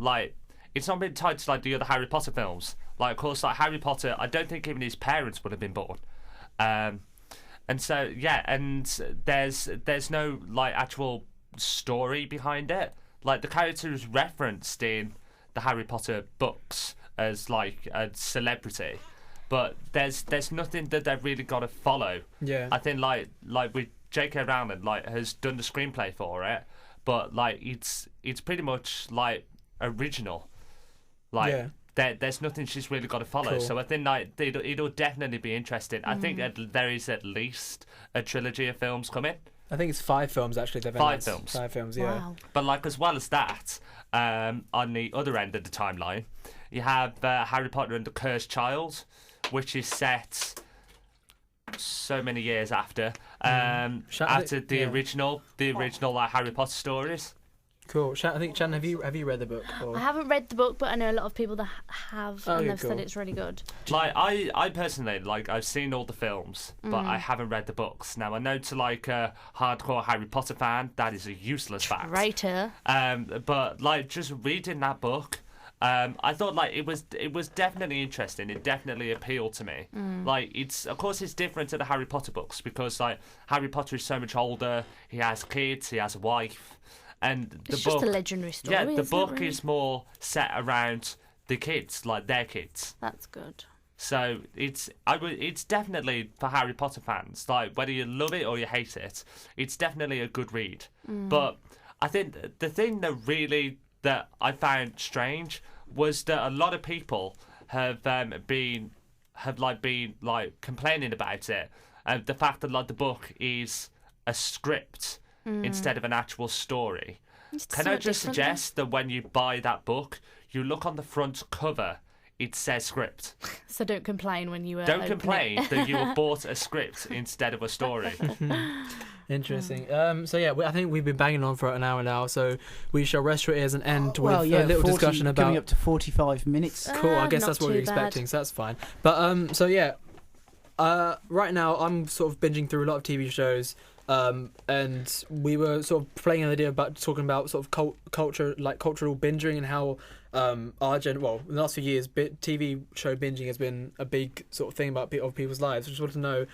it's not really tied to the other Harry Potter films. Of course, Harry Potter, I don't think even his parents would have been born. And so and there's no actual story behind it. The character is referenced in the Harry Potter books as a celebrity, but there's nothing that they've really got to follow. Yeah. I think with J.K. Rowling has done the screenplay for it, but it's pretty much original. There's nothing she's really got to follow. Cool. So I think it'll definitely be interesting. I think there is at least a trilogy of films coming. I think it's 5 films actually. They've announced. 5 films, yeah. Wow. But as well as that, on the other end of the timeline, you have Harry Potter and the Cursed Child, which is set so many years after the original Harry Potter stories. Cool. I think, Shannon, have you read the book? Or? I haven't read the book, but I know a lot of people that have, and they've cool. said it's really good. I personally, I've seen all the films, but I haven't read the books. Now, I know to a hardcore Harry Potter fan, that is a useless fact. Traitor. But just reading that book, I thought it was definitely interesting. It definitely appealed to me. Of course it's different to the Harry Potter books because Harry Potter is so much older. He has kids. He has a wife. And the it's book, just a legendary story. Yeah, the book really? is more set around the kids, their kids. That's good. So it's definitely for Harry Potter fans. Whether you love it or you hate it, it's definitely a good read. But I think the thing that I found strange was that a lot of people have been complaining about it, and the fact that the book is a script instead of an actual story. Can I just suggest that when you buy that book, you look on the front cover, it says script. So don't complain when you don't complain that you bought a script instead of a story. Interesting. I think we've been banging on for an hour now, so we shall rest your ears and end with a little discussion about... Coming up to 45 minutes. Cool, I guess that's what you're expecting, so that's fine. But, right now I'm sort of binging through a lot of TV shows, and we were sort of playing an idea about talking about sort of culture, cultural binging, and how in the last few years, TV show binging has been a big sort of thing about people's lives. I just want to know,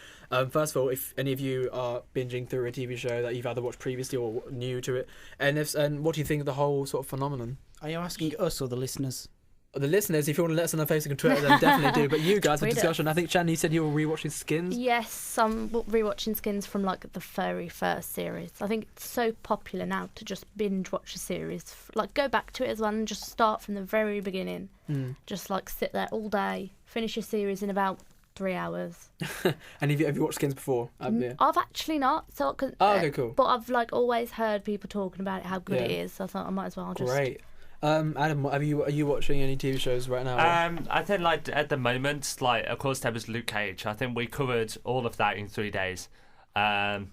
first of all, if any of you are binging through a TV show that you've either watched previously or new to it, and what do you think of the whole sort of phenomenon? Are you asking us or the listeners? The listeners, if you want to let us know on Facebook and Twitter, then definitely do. But you guys have discussion. I think, Shannon, you said you were rewatching Skins. Yes, I'm rewatching Skins from the very first series. I think it's so popular now to just binge watch a series. Go back to it as well and just start from the very beginning. Just sit there all day, finish a series in about 3 hours. And have you watched Skins before? I've actually not. Okay, cool. But I've always heard people talking about it, how good it is. So I thought I might as well just. Great. Adam, are you watching any TV shows right now? I think at the moment, of course there was Luke Cage. I think we covered all of that in 3 days. And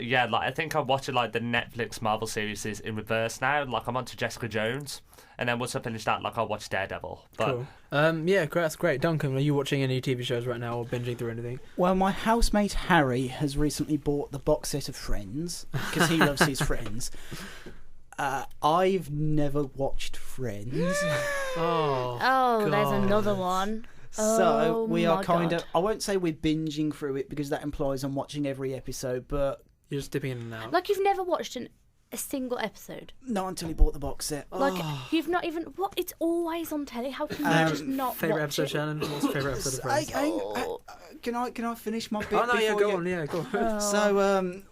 yeah, I think I'm watching the Netflix Marvel series is in reverse now. I'm on to Jessica Jones, and then once I finish that, I'll watch Daredevil. But, cool. Yeah, that's great. Duncan, are you watching any TV shows right now or binging through anything? Well, my housemate Harry has recently bought the box set of Friends because he loves his Friends. I've never watched Friends. Oh, there's another one. So we are kind of... I won't say we're binging through it because that implies I'm watching every episode, but... You're just dipping in and out. You've never watched a single episode? Not until he bought the box set. You've not even... What? It's always on telly. How can you just not favourite watch episode, it? Shannon? What's your favourite episode of Friends? Can I finish my bit? Oh, no, yeah, go on. Oh. So,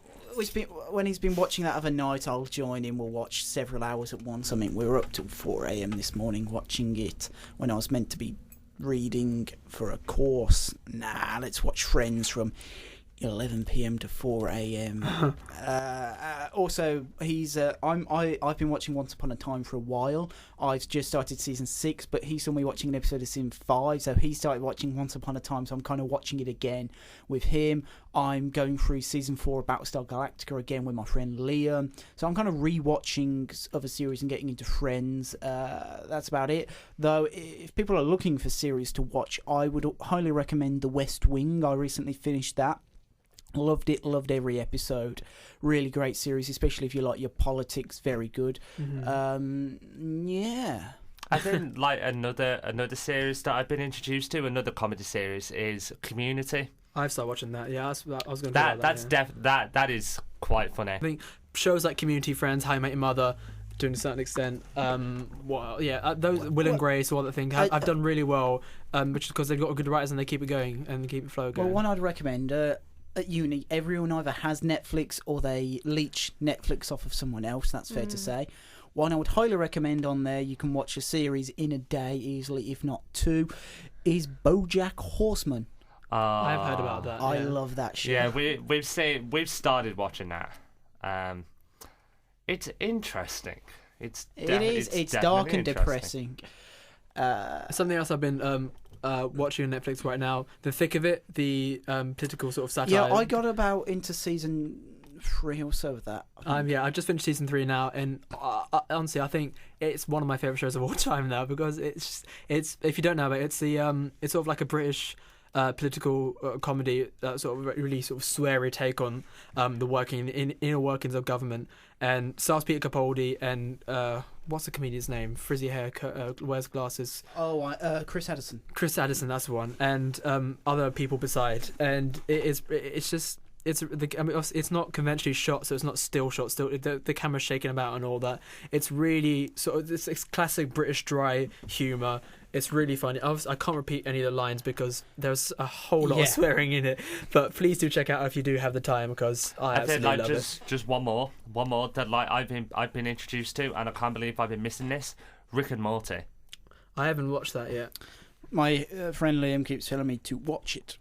when he's been watching that other night, I'll join him. We'll watch several hours at once. I mean, we were up till 4 a.m. this morning watching it when I was meant to be reading for a course. Nah, let's watch Friends from 11 p.m. to 4 a.m. Also, I've been watching Once Upon a Time for a while. I've just started season 6, but he saw me watching an episode of season 5, so he started watching Once Upon a Time, so I'm kind of watching it again with him. I'm going through season 4 of Battlestar Galactica again with my friend Liam, so I'm kind of re-watching other series and getting into Friends. That's about it. Though, if people are looking for series to watch, I would highly recommend The West Wing. I recently finished that. Loved it, loved every episode. Really great series, especially if you like your politics. Very good. Yeah. I think like another series that I've been introduced to, another comedy series, is Community. I've started watching that. Yeah, I was going to that is quite funny. I think shows like Community, Friends, How You Met Your Mother, to a certain extent, those Will and Grace, all that thing, I've done really well, which is because they've got good writers and they keep it going and they keep it flow going. Well, one I'd recommend. At uni, everyone either has Netflix or they leech Netflix off of someone else, that's fair to say. One I would highly recommend on there, you can watch a series in a day easily, if not 2, is BoJack Horseman. I've heard about that. I love that show. Yeah, we've started watching that. It's interesting. It's dark and depressing. Something else I've been watching on Netflix right now, The Thick of It, the political sort of satire. Yeah, I got about into season 3 or so of that. I've just finished season 3 now, and honestly, I think it's one of my favourite shows of all time now, because it's if you don't know about it, it's sort of like a British political comedy, sort of really sort of sweary take on the inner workings of government, and stars Peter Capaldi and what's the comedian's name? Frizzy hair, wears glasses. Chris Addison. Chris Addison, that's the one, and other people beside, and it's not conventionally shot, so it's not still shot. Still, the camera's shaking about and all that. It's really sort of this classic British dry humour. It's really funny. I can't repeat any of the lines because there's a whole lot of swearing in it. But please do check out if you do have the time, because I absolutely love it. Just one more that like I've been introduced to, and I can't believe I've been missing this. Rick and Morty. I haven't watched that yet. My friend Liam keeps telling me to watch it.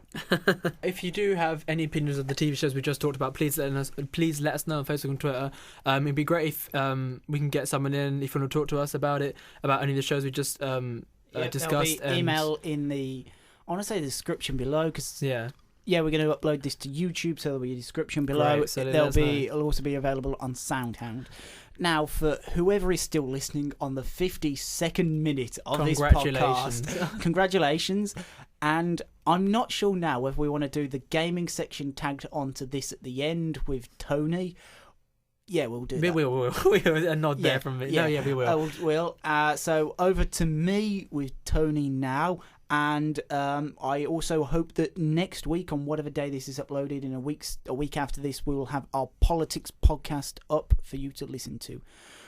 If you do have any opinions of the TV shows we just talked about, please let us know on Facebook and Twitter. It'd be great if we can get someone in, if you want to talk to us about it, about any of the shows we just discussed. There'll be email in the, I want to say the description below, because we're going to upload this to YouTube, so there'll be a description below. Great, so it'll also be available on SoundHound. Now, for whoever is still listening on the 52nd minute of this podcast, congratulations. And I'm not sure now whether we want to do the gaming section tagged onto this at the end with Tony. Yeah, we'll do that. We will. A nod there from me. Yeah. No, yeah, we will. We'll. So over to me with Tony now. And I also hope that next week, on whatever day this is uploaded, in a week after this, we will have our politics podcast up for you to listen to.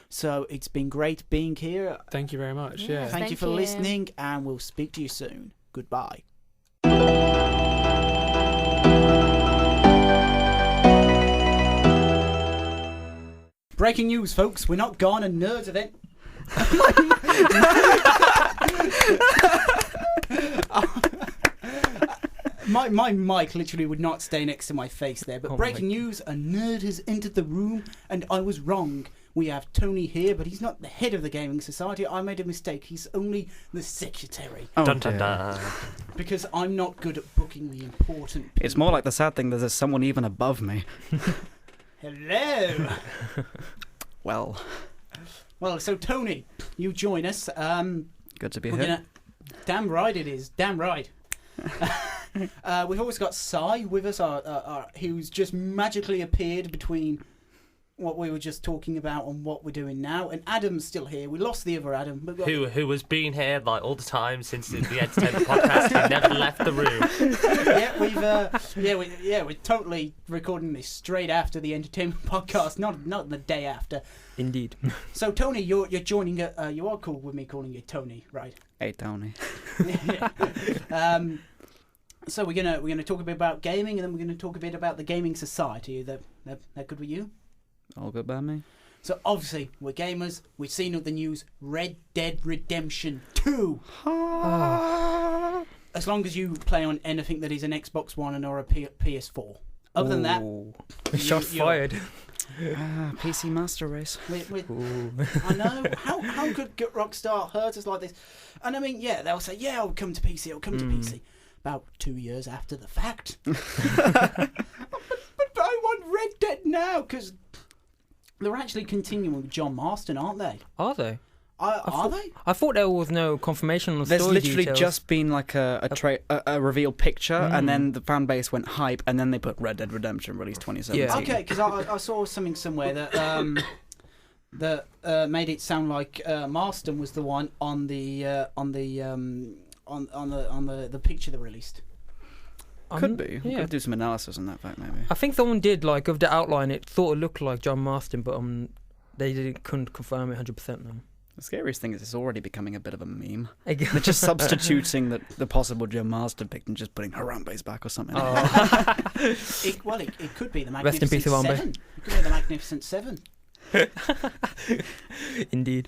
So it's been great being here. Thank you very much. Yeah. Thank you for listening, and we'll speak to you soon. Goodbye. Breaking news, folks. We're not gone, a Nerds event. My mic literally would not stay next to my face there. But breaking news, a nerd has entered the room, and I was wrong. We have Tony here, but he's not the head of the Gaming Society. I made a mistake. He's only the secretary. Dun, dun, dun. Because I'm not good at booking the important people. It's more like the sad thing that there's someone even above me. Hello. Well, so Tony, you join us. Good to be here. Damn right it is. Damn right. We've always got Sai with us, who's just magically appeared between what we were just talking about and what we're doing now. And Adam's still here. We lost the other Adam. But who has been here like all the time since the Entertainment Podcast. He never left the room. We're totally recording this straight after the Entertainment Podcast, not the day after. Indeed. So Tony, you're joining. You are cool with me calling you Tony, right? Hey, Tony. So we're gonna talk a bit about gaming, and then we're gonna talk a bit about the Gaming Society. That good with you? All good by me. So obviously we're gamers. We've seen the news. Red Dead Redemption 2. As long as you play on anything that is an Xbox One or a PS4. Other than that, shot fired. PC Master Race. I know. How could Rockstar hurt us like this? And I mean, yeah, they'll say, yeah, I'll come to PC. I'll come to PC. About 2 years after the fact. but I want Red Dead now because they're actually continuing with John Marston, aren't they? Are they? Are they? I thought there was no confirmation on the There's story literally details. just been like a reveal picture, and then the fan base went hype, and then they put Red Dead Redemption release 2017. Yeah. Okay, because I saw something somewhere that made it sound like Marston was the one on the picture they released. Could be. We Yeah. could do some analysis on that fact, maybe. I think someone did, like, of the outline, it sort of looked like John Marston, but they couldn't confirm it 100% now. The scariest thing is it's already becoming a bit of a meme. They're They're just substituting the possible John Marston pick and just putting Harambe's back or something. It could be the Rest in peace, Magnificent Harambe. Seven. It could be the Magnificent Seven. Indeed.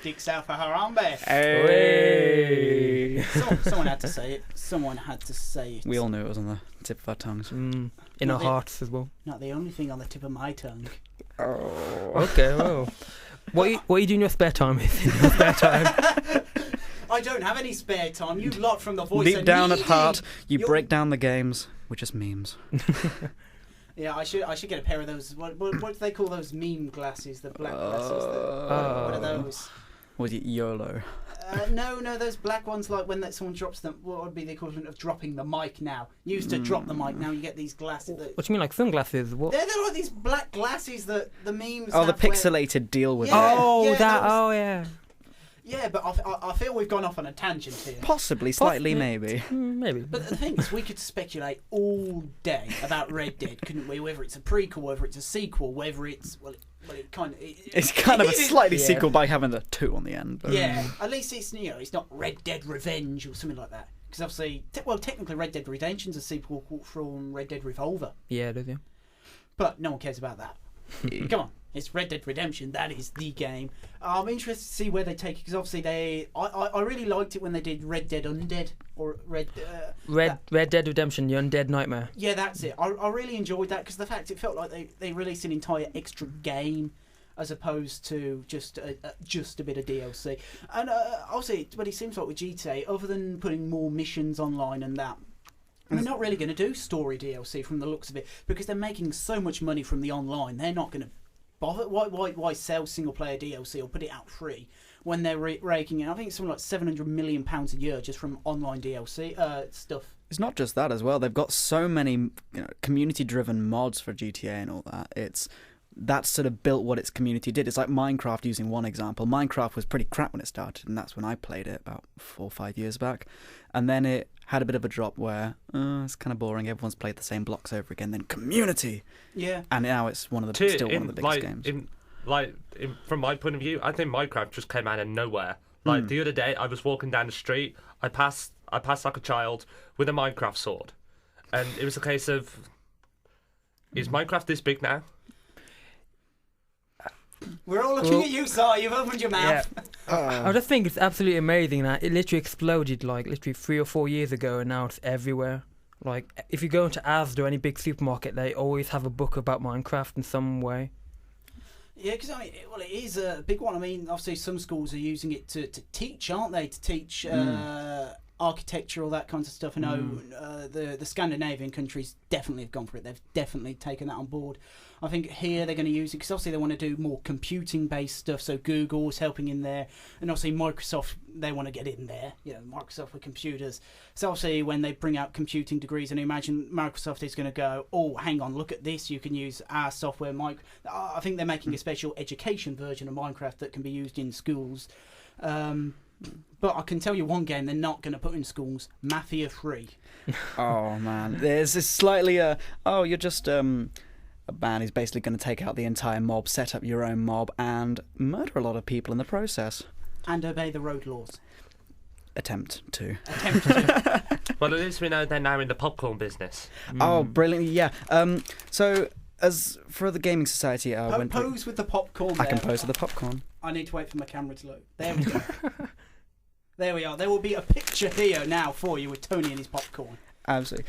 Dicks out for Harambe. Hey! Someone had to say it. Someone had to say it. We all knew it was on the tip of our tongues. In Not our the- hearts as well. Not the only thing on the tip of my tongue. Okay, well. What are you doing in your spare time? I don't have any spare time. You lot from the voice Deep are down at needy. heart, you You're- break down the games. We're just memes. Yeah, I should get a pair of those. What do they call those meme glasses? The black glasses. What are those? Was it YOLO? No, those black ones. Like when someone drops them. What would be the equivalent of dropping the mic now? You used to drop the mic. Now you get these glasses. What do you mean, like sunglasses? What? They're like these black glasses that the memes. Oh, the have where- pixelated deal with Yeah. it. Yeah. Yeah, but I feel we've gone off on a tangent here. Possibly, slightly, maybe. Maybe. But the thing is, we could speculate all day about Red Dead, couldn't we? Whether it's a prequel, whether it's a sequel, whether it's it kind of. It's kind of a slightly Yeah. sequel by having the 2 on the end. But Yeah, at least it's it's not Red Dead Revenge or something like that. Because obviously, technically, Red Dead Redemption's a sequel from Red Dead Revolver, Yeah, it is, yeah. but no one cares about that. Come on, it's Red Dead Redemption. That is the game. I'm interested to see where they take it because obviously I really liked it when they did Red Dead Undead or Red Dead Redemption, The Undead Nightmare. Yeah, that's it. I really enjoyed that because the fact it felt like they released an entire extra game as opposed to just a bit of DLC. And obviously, but it seems like with GTA, other than putting more missions online and that, they're not really going to do story DLC from the looks of it because they're making so much money from the online. They're not going to bother. Why sell single player DLC or put it out free when they're raking in? I think it's something like £700 million a year just from online DLC stuff. It's not just that as well. They've got so many community-driven mods for GTA and all that. That's sort of built what its community did. It's like Minecraft, using one example. Minecraft was pretty crap when it started, and that's when I played it about 4 or 5 years back. And then it had a bit of a drop where it's kind of boring. Everyone's played the same blocks over again. Then community, Yeah. and now it's still one of the biggest games. From my point of view, I think Minecraft just came out of nowhere. Like the other day, I was walking down the street. I passed like a child with a Minecraft sword, and it was a case of, is Minecraft this big now? We're all looking at you, Si. You've opened your mouth. I just think it's absolutely amazing that it literally exploded like literally 3 or 4 years ago, and now it's everywhere. Like if you go into Asda or any big supermarket, they always have a book about Minecraft in some way. Yeah, because I mean, it is a big one. I mean, obviously some schools are using it to teach, aren't they? To teach architecture, all that kind of stuff. I know the Scandinavian countries definitely have gone for it. They've definitely taken that on board. I think here they're going to use it because obviously they want to do more computing-based stuff. So Google's helping in there, and obviously Microsoft, they want to get in there. Microsoft with computers. So obviously when they bring out computing degrees, and I imagine Microsoft is going to go, oh, hang on, look at this. You can use our software. I think they're making a special education version of Minecraft that can be used in schools. But I can tell you one game they're not going to put in schools: Mafia 3. Oh man, there's this slightly you're just a man who's basically going to take out the entire mob, set up your own mob, and murder a lot of people in the process. And obey the road laws. attempt to. Well, at least we know they're now in the popcorn business. Oh, brilliant! Yeah. So as for the Gaming Society, pose with the popcorn. I can pose with the popcorn. I need to wait for my camera to load. There we go. There we are. There will be a picture here now for you with Tony and his popcorn. Absolutely.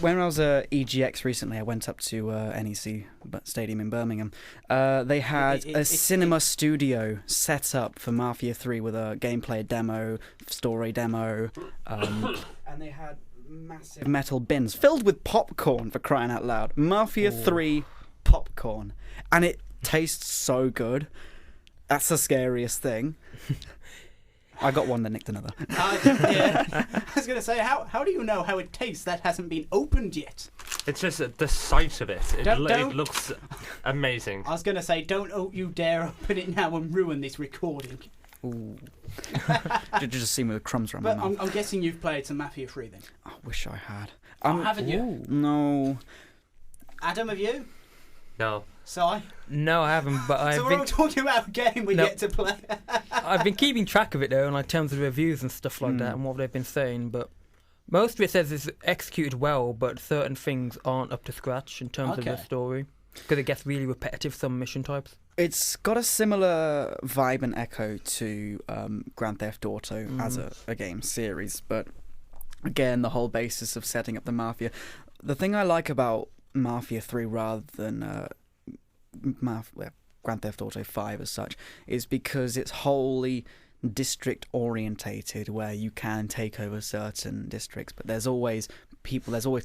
When I was at EGX recently, I went up to NEC Stadium in Birmingham. They had a cinema studio set up for Mafia 3 with a gameplay demo, story demo, and they had massive metal bins filled with popcorn, for crying out loud. Mafia 3 popcorn. And it tastes so good. That's the scariest thing. I got one that nicked another. Yeah. I was going to say, how do you know how it tastes that hasn't been opened yet? It's just the sight of it. It looks amazing. I was going to say, don't you dare open it now and ruin this recording. Ooh. Just see me with crumbs around my mouth. I'm guessing you've played some Mafia 3 then? I wish I had. Haven't you? Ooh. No. Adam, have you? No. No, I haven't. But so we're all talking about a game we get to play. I've been keeping track of it though, in like terms of reviews and stuff like that, and what they've been saying. But most of it says it's executed well, but certain things aren't up to scratch in terms of the story, because it gets really repetitive. Some mission types. It's got a similar vibe and echo to Grand Theft Auto as a game series, but again, the whole basis of setting up the Mafia. The thing I like about Mafia 3 rather than Grand Theft Auto 5 as such is because it's wholly district orientated, where you can take over certain districts, but there's always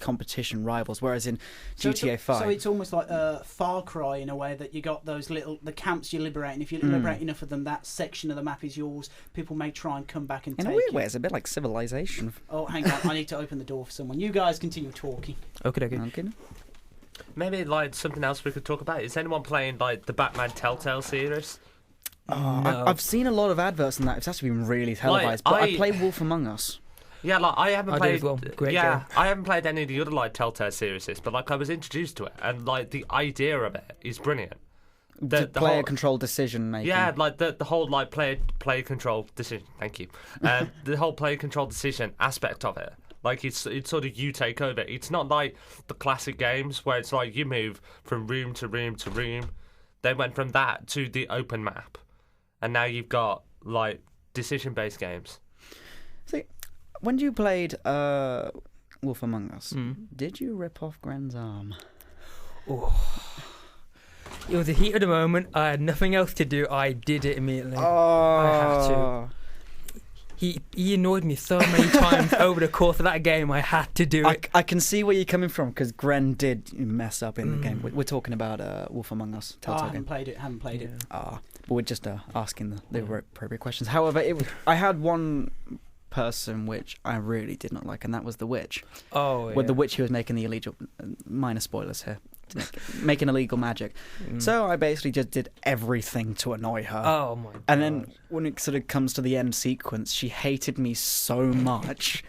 competition, rivals, whereas in GTA 5 so it's almost like a Far Cry in a way, that you got those the camps you liberate, and if you liberate enough of them, that section of the map is yours. People may try and come back and take it. In a weird way, it's a bit like Civilization. Oh, hang on, I need to open the door for someone. You guys continue talking. Okay. Maybe like something else we could talk about. Is anyone playing like the Batman Telltale series? No. I've seen a lot of adverts on that. It's actually been really televised. But I play Wolf Among Us. Yeah, like I haven't played. Great game. I haven't played any of the other like Telltale series, but like I was introduced to it, and like the idea of it is brilliant. The player control decision making. Yeah, like the whole like player control decision. Thank you. The whole player control decision aspect of it. Like it's sort of you take over. It's not like the classic games where it's like you move from room to room to room. They went from that to the open map, and now you've got like decision-based games. See, when you played Wolf Among Us, did you rip off Gren's arm? Oh. It was the heat of the moment. I had nothing else to do. I did it immediately. Oh. I had to. He annoyed me so many times over the course of that game. I had to do it. I can see where you're coming from, because Gren did mess up in the game. We're talking about Wolf Among Us. I haven't played it. But we're just asking the appropriate questions. However, I had one person which I really did not like, and that was the witch. Oh, yeah. With the witch who was making the illegal, minor spoilers here, making illegal magic. So I basically just did everything to annoy her. Oh my god. And then when it sort of comes to the end sequence, she hated me so much.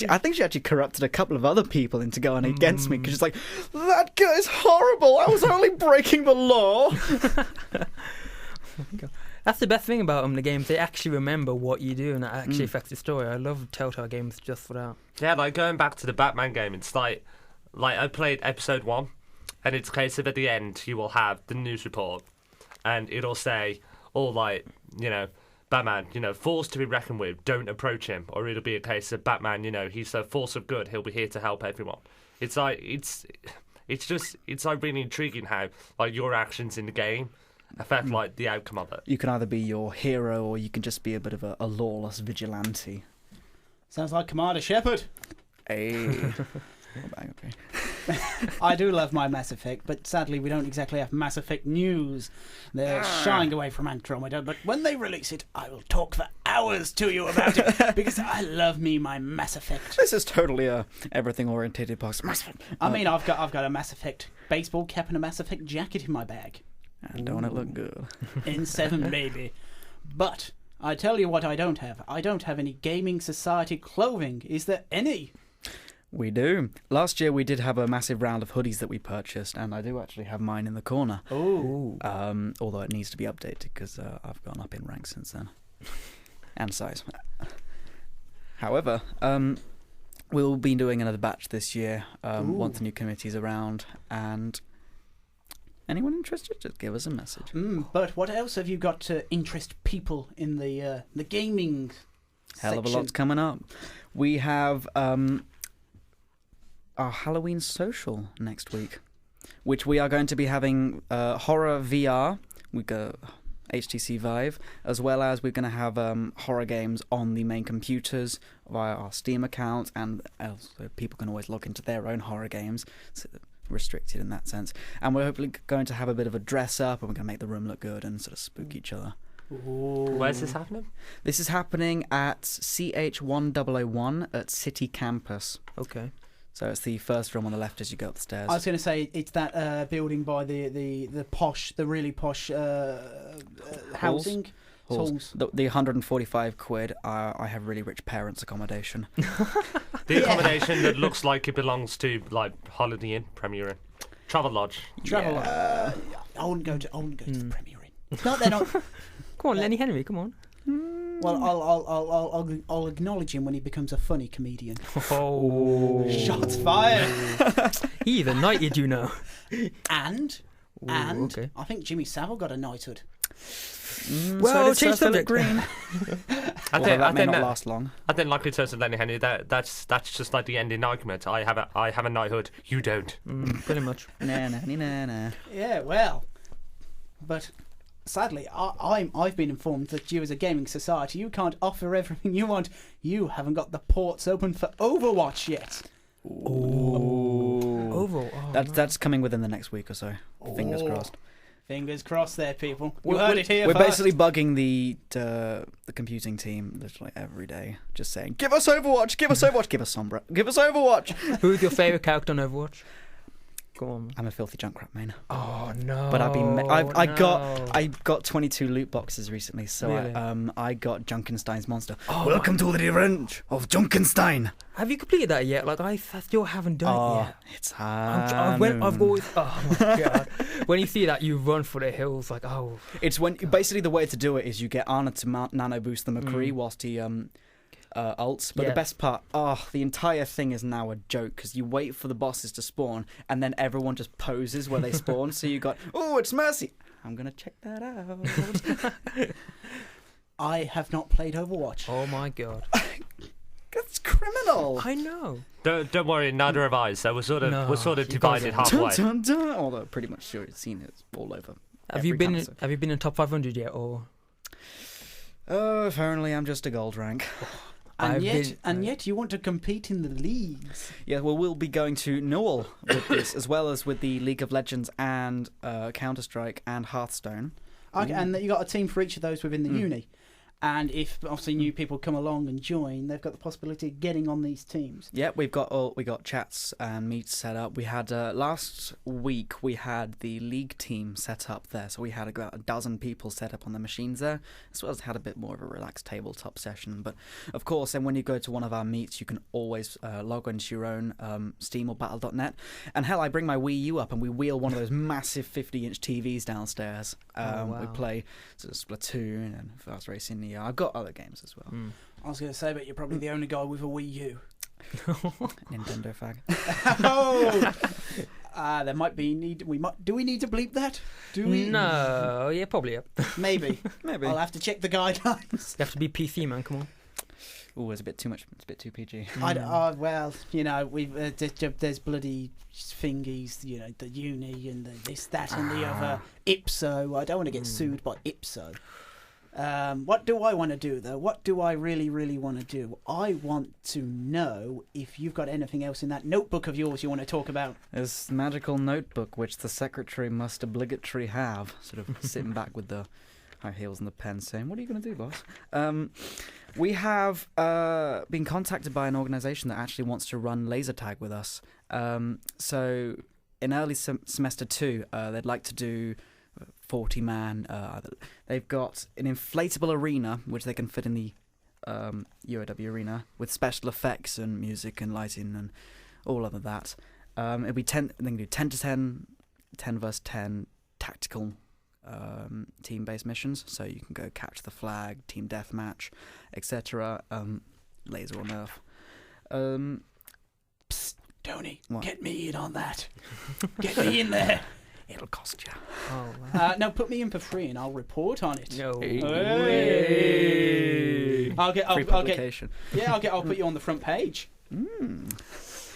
I think she actually corrupted a couple of other people into going against me, because she's like, that guy's horrible, I was only breaking the law. Oh my god. That's the best thing about the games. They actually remember what you do, and it actually affects the story. I love Telltale games just for that. Yeah, like going back to the Batman game, it's like I played episode 1, and it's a case of at the end you will have the news report, and it'll say, Batman, force to be reckoned with, don't approach him, or it'll be a case of Batman, he's a force of good, he'll be here to help everyone. It's like it's like really intriguing how like your actions in the game affect like the outcome of it. You can either be your hero, or you can just be a bit of a lawless vigilante. Sounds like Commander Shepard. Hey. I do love my Mass Effect, but sadly we don't exactly have Mass Effect news. They're shying away from Andromeda, but when they release it, I will talk for hours to you about it, because I love me my Mass Effect. This is totally a everything orientated box. Mass Effect. I mean, I've got a Mass Effect baseball cap and a Mass Effect jacket in my bag. And don't it look good? N7 baby. But I tell you what I don't have. I don't have any Gaming Society clothing. Is there any? We do. Last year we did have a massive round of hoodies that we purchased, and I do actually have mine in the corner. Oh. Although it needs to be updated, because I've gone up in rank since then. And size. However, we'll be doing another batch this year once the new committee's around, and anyone interested, just give us a message. But what else have you got to interest people in the gaming Hell of a section? lot's coming up. We have our Halloween social next week, which we are going to be having horror VR. We go HTC Vive, as well as we're going to have horror games on the main computers via our Steam account, and also people can always log into their own horror games. So restricted in that sense. And we're hopefully going to have a bit of a dress up, and we're going to make the room look good and sort of spook each other. Ooh. Where's this happening? This is happening at CH1001 at City Campus. Okay. So it's the first room on the left as you go up the stairs. I was going to say it's that building by the really posh housing. Halls. The 145 quid, I have really rich parents' accommodation. The accommodation that looks like it belongs to like Holiday Inn, Premier Inn, Travel Lodge. Travel Lodge. I wouldn't go to the Premier Inn. No, they're not. Come on, Lenny Henry, come on. Well, I'll acknowledge him when he becomes a funny comedian. Oh, Shots fired. He even knighted, you know. And okay. I think Jimmy Savile got a knighthood. Well, so change Sir Philip subject. Green. That may not last long. I didn't like it to Lenny Henry. That's just like the ending argument. I have a knighthood. You don't. Pretty much. Nah. Yeah, well, but sadly, I've been informed that you, as a gaming society, you can't offer everything you want. You haven't got the ports open for Overwatch yet. That's coming within the next week or so. Fingers crossed. Fingers crossed there, people. You heard it here We're first. basically bugging the computing team literally every day, just saying, give us Overwatch, give us Overwatch, give us Sombra, give us Overwatch. Who's your favourite character on Overwatch? Go on. I'm a filthy Junkrat main. Oh no! But I got 22 loot boxes recently, so Really? I got Junkenstein's monster. Welcome to the revenge of Junkenstein. Have you completed that yet? Like I still haven't done it yet. It's I've always. Oh my god! When you see that, you run for the hills. Like It's when basically the way to do it is you get Arna to nano boost the McCree whilst he ults. But the best part, the entire thing is now a joke because you wait for the bosses to spawn and then everyone just poses where they spawn. So you got, it's Mercy. I'm gonna check that out. I have not played Overwatch. Oh my god! That's criminal. I know. Don't worry, neither have I. So we're sort of divided gotta halfway. Dun, dun, dun. Although pretty much sure you've seen it all over. Have you been in top 500 yet, or? Apparently I'm just a gold rank. And yet you want to compete in the leagues. Yeah, well, we'll be going to Newell with this, as well as with the League of Legends and Counter-Strike and Hearthstone. Okay, and you got a team for each of those within the uni. And if obviously new people come along and join, they've got the possibility of getting on these teams. Yeah, we got chats and meets set up. We had last week we had the league team set up there, so we had about a dozen people set up on the machines there, as well as had a bit more of a relaxed tabletop session. But of course, then when you go to one of our meets, you can always log into your own Steam or Battle.net. And hell, I bring my Wii U up and we wheel one of those massive 50-inch TVs downstairs. Wow. We play sort of Splatoon and Fast Racing. Yeah, I've got other games as well. I was going to say, but you're probably the only guy with a Wii U. Nintendo fag. There might be need. Do we need to bleep that? Do we? No. Yeah, probably. Yeah. Maybe. Maybe. I'll have to check the guidelines. You have to be PC, man. Come on. Oh, it's a bit too much. It's a bit too PG. Well, you know, we've there's bloody thingies, you know, the uni and this, that, and the other. Ipso. I don't want to get sued by Ipso. What do I want to do, though? What do I really, really want to do? I want to know if you've got anything else in that notebook of yours you want to talk about. This magical notebook which the secretary must obligatory have, sort of sitting back with the high heels and the pen saying, what are you going to do, boss? We have been contacted by an organisation that actually wants to run laser tag with us. So in early semester 2, they'd like to do 40-man. They've got an inflatable arena which they can fit in the UAW arena with special effects and music and lighting and all of that. It'll be 10. They can do 10 to 10, 10 versus 10 tactical team-based missions. So you can go catch the flag, team deathmatch, etc. laser or nerf. Psst, Tony, What? get me in on that. Get me in there. It'll cost you. Oh, wow. No, put me in for free and I'll report on it. No. Hey. I'll Free publication. I'll put you on the front page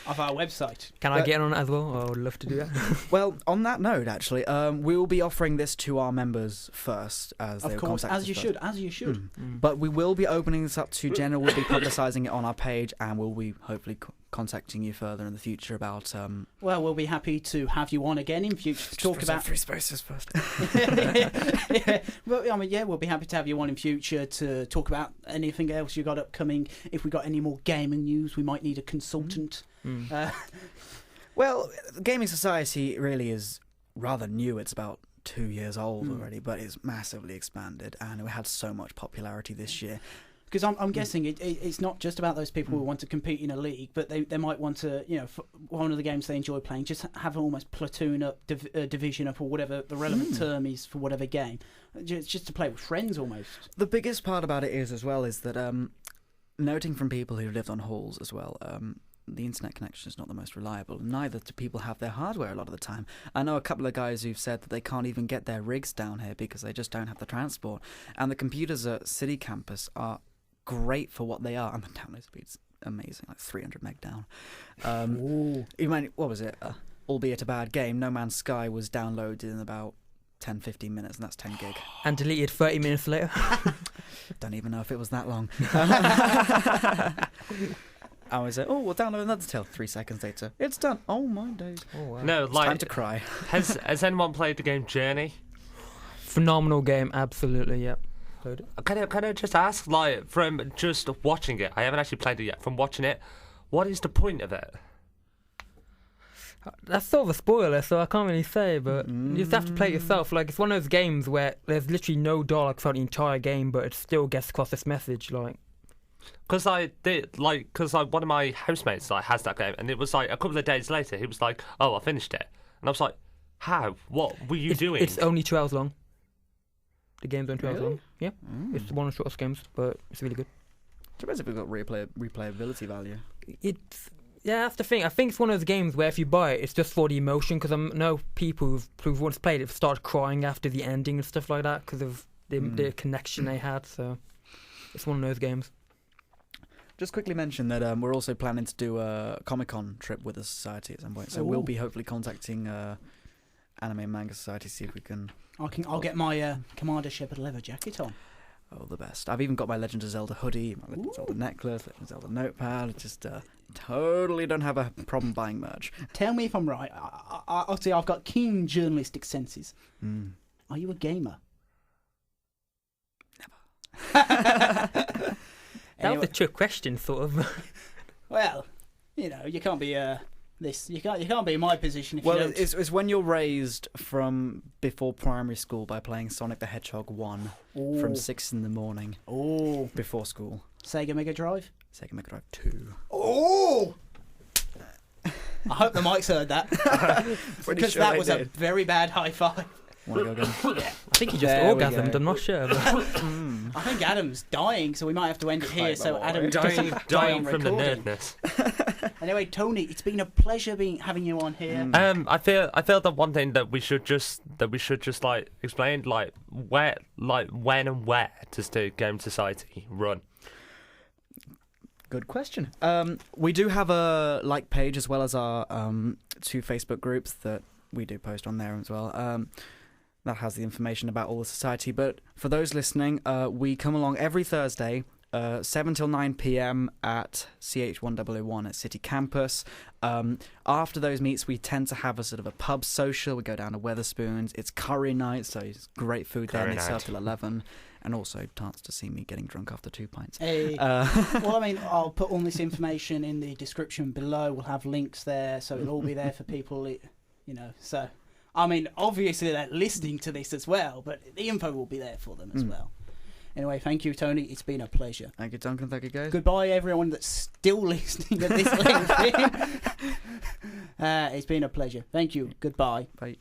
of our website. Can I get on it as well? I would love to do that. Well, on that note, actually, we will be offering this to our members first, as they Of will course, contact as us you first. should, as you should. But we will be opening this up to general. We'll be publicising it on our page, and we'll be hopefully contacting you further in the future about. Well, we'll be happy to have you on again in future to talk about. 3 spaces first. Yeah, well, I mean, yeah, we'll be happy to have you on in future to talk about anything else you got upcoming. If we got any more gaming news, we might need a consultant. Well, Gaming Society really is rather new. It's about 2 years old already, but it's massively expanded, and it had so much popularity this year. Because I'm guessing it's not just about those people who want to compete in a league, but they might want to, for one of the games they enjoy playing, just have almost platoon up, division up, or whatever the relevant term is for whatever game, just to play with friends almost. The biggest part about it is that noting from people who lived on halls as well, the internet connection is not the most reliable, and neither do people have their hardware a lot of the time. I know a couple of guys who've said that they can't even get their rigs down here because they just don't have the transport, and the computers at City Campus are great for what they are, and the download speed's amazing, like 300 meg down. You mean, what was it? Albeit a bad game, No Man's Sky was downloaded in about 10-15 minutes, and that's 10 gig. And deleted 30 minutes later. Don't even know if it was that long. I was like, we'll download another tale. 3 seconds later, it's done. Oh my days. Oh, wow. No, It's like, time to cry. has anyone played the game Journey? Phenomenal game, absolutely, yeah. Can I just ask, like, from just watching it, I haven't actually played it yet, from watching it, what is the point of it? That's sort of a spoiler, so I can't really say, but you just have to play it yourself. Like, it's one of those games where there's literally no dialogue throughout the entire game, but it still gets across this message, like... Because one of my housemates has that game, and it was like a couple of days later, he was like, "Oh, I finished it," and I was like, "How? What were you doing?" It's only 2 hours long. The game's only 2 hours long. Yeah, it's one of the shortest games, but it's really good. Depends if we've got replayability value. That's the thing. I think it's one of those games where if you buy it, it's just for the emotion. Because I know people who've once played it started crying after the ending and stuff like that because of the connection they had. So it's one of those games. Just quickly mention that we're also planning to do a Comic-Con trip with the Society at some point. So we'll be hopefully contacting Anime and Manga Society, see if we can... I'll get my Commander Shepard leather jacket on. Oh, the best. I've even got my Legend of Zelda hoodie, my Legend of Zelda necklace, Legend of Zelda notepad. Just totally don't have a problem buying merch. Tell me if I'm right. I'll say I've got keen journalistic senses. Are you a gamer? Never. That was a trick question, sort of. Well, you can't be you can't be in my position if you don't. It's when you're raised from before primary school by playing Sonic the Hedgehog 1 from 6 in the morning. Before school. Sega Mega Drive? Sega Mega Drive 2. Oh! I hope the mics heard that. Because sure that was did. a very bad high five. Want to go again? Yeah. I think he just There we orgasmed, go. I'm not sure. But... I think Adam's dying, so we might have to end it here so Adam dying doesn't die on from the recording. nerdness. Anyway, Tony, it's been a pleasure having you on here. I feel that one thing that we should just like explain, like where, like when and where does the Game Society run? Good question. We do have a like page as well as our 2 Facebook groups that we do post on there as well. That has the information about all the society. But for those listening, we come along every Thursday, 7 till 9 p.m. at CH100 at City Campus. After those meets, we tend to have a sort of a pub social. We go down to Weatherspoons. It's curry night, so it's great food there. And they serve till 11. And also chance to see me getting drunk after 2 pints. Hey. Well, I mean, I'll put all this information in the description below. We'll have links there, so it'll all be there for people, So, I mean, obviously they're listening to this as well, but the info will be there for them as well. Anyway, thank you, Tony. It's been a pleasure. Thank you, Duncan. Thank you, guys. Goodbye, everyone that's still listening at this length. It's been a pleasure. Thank you. Goodbye. Bye.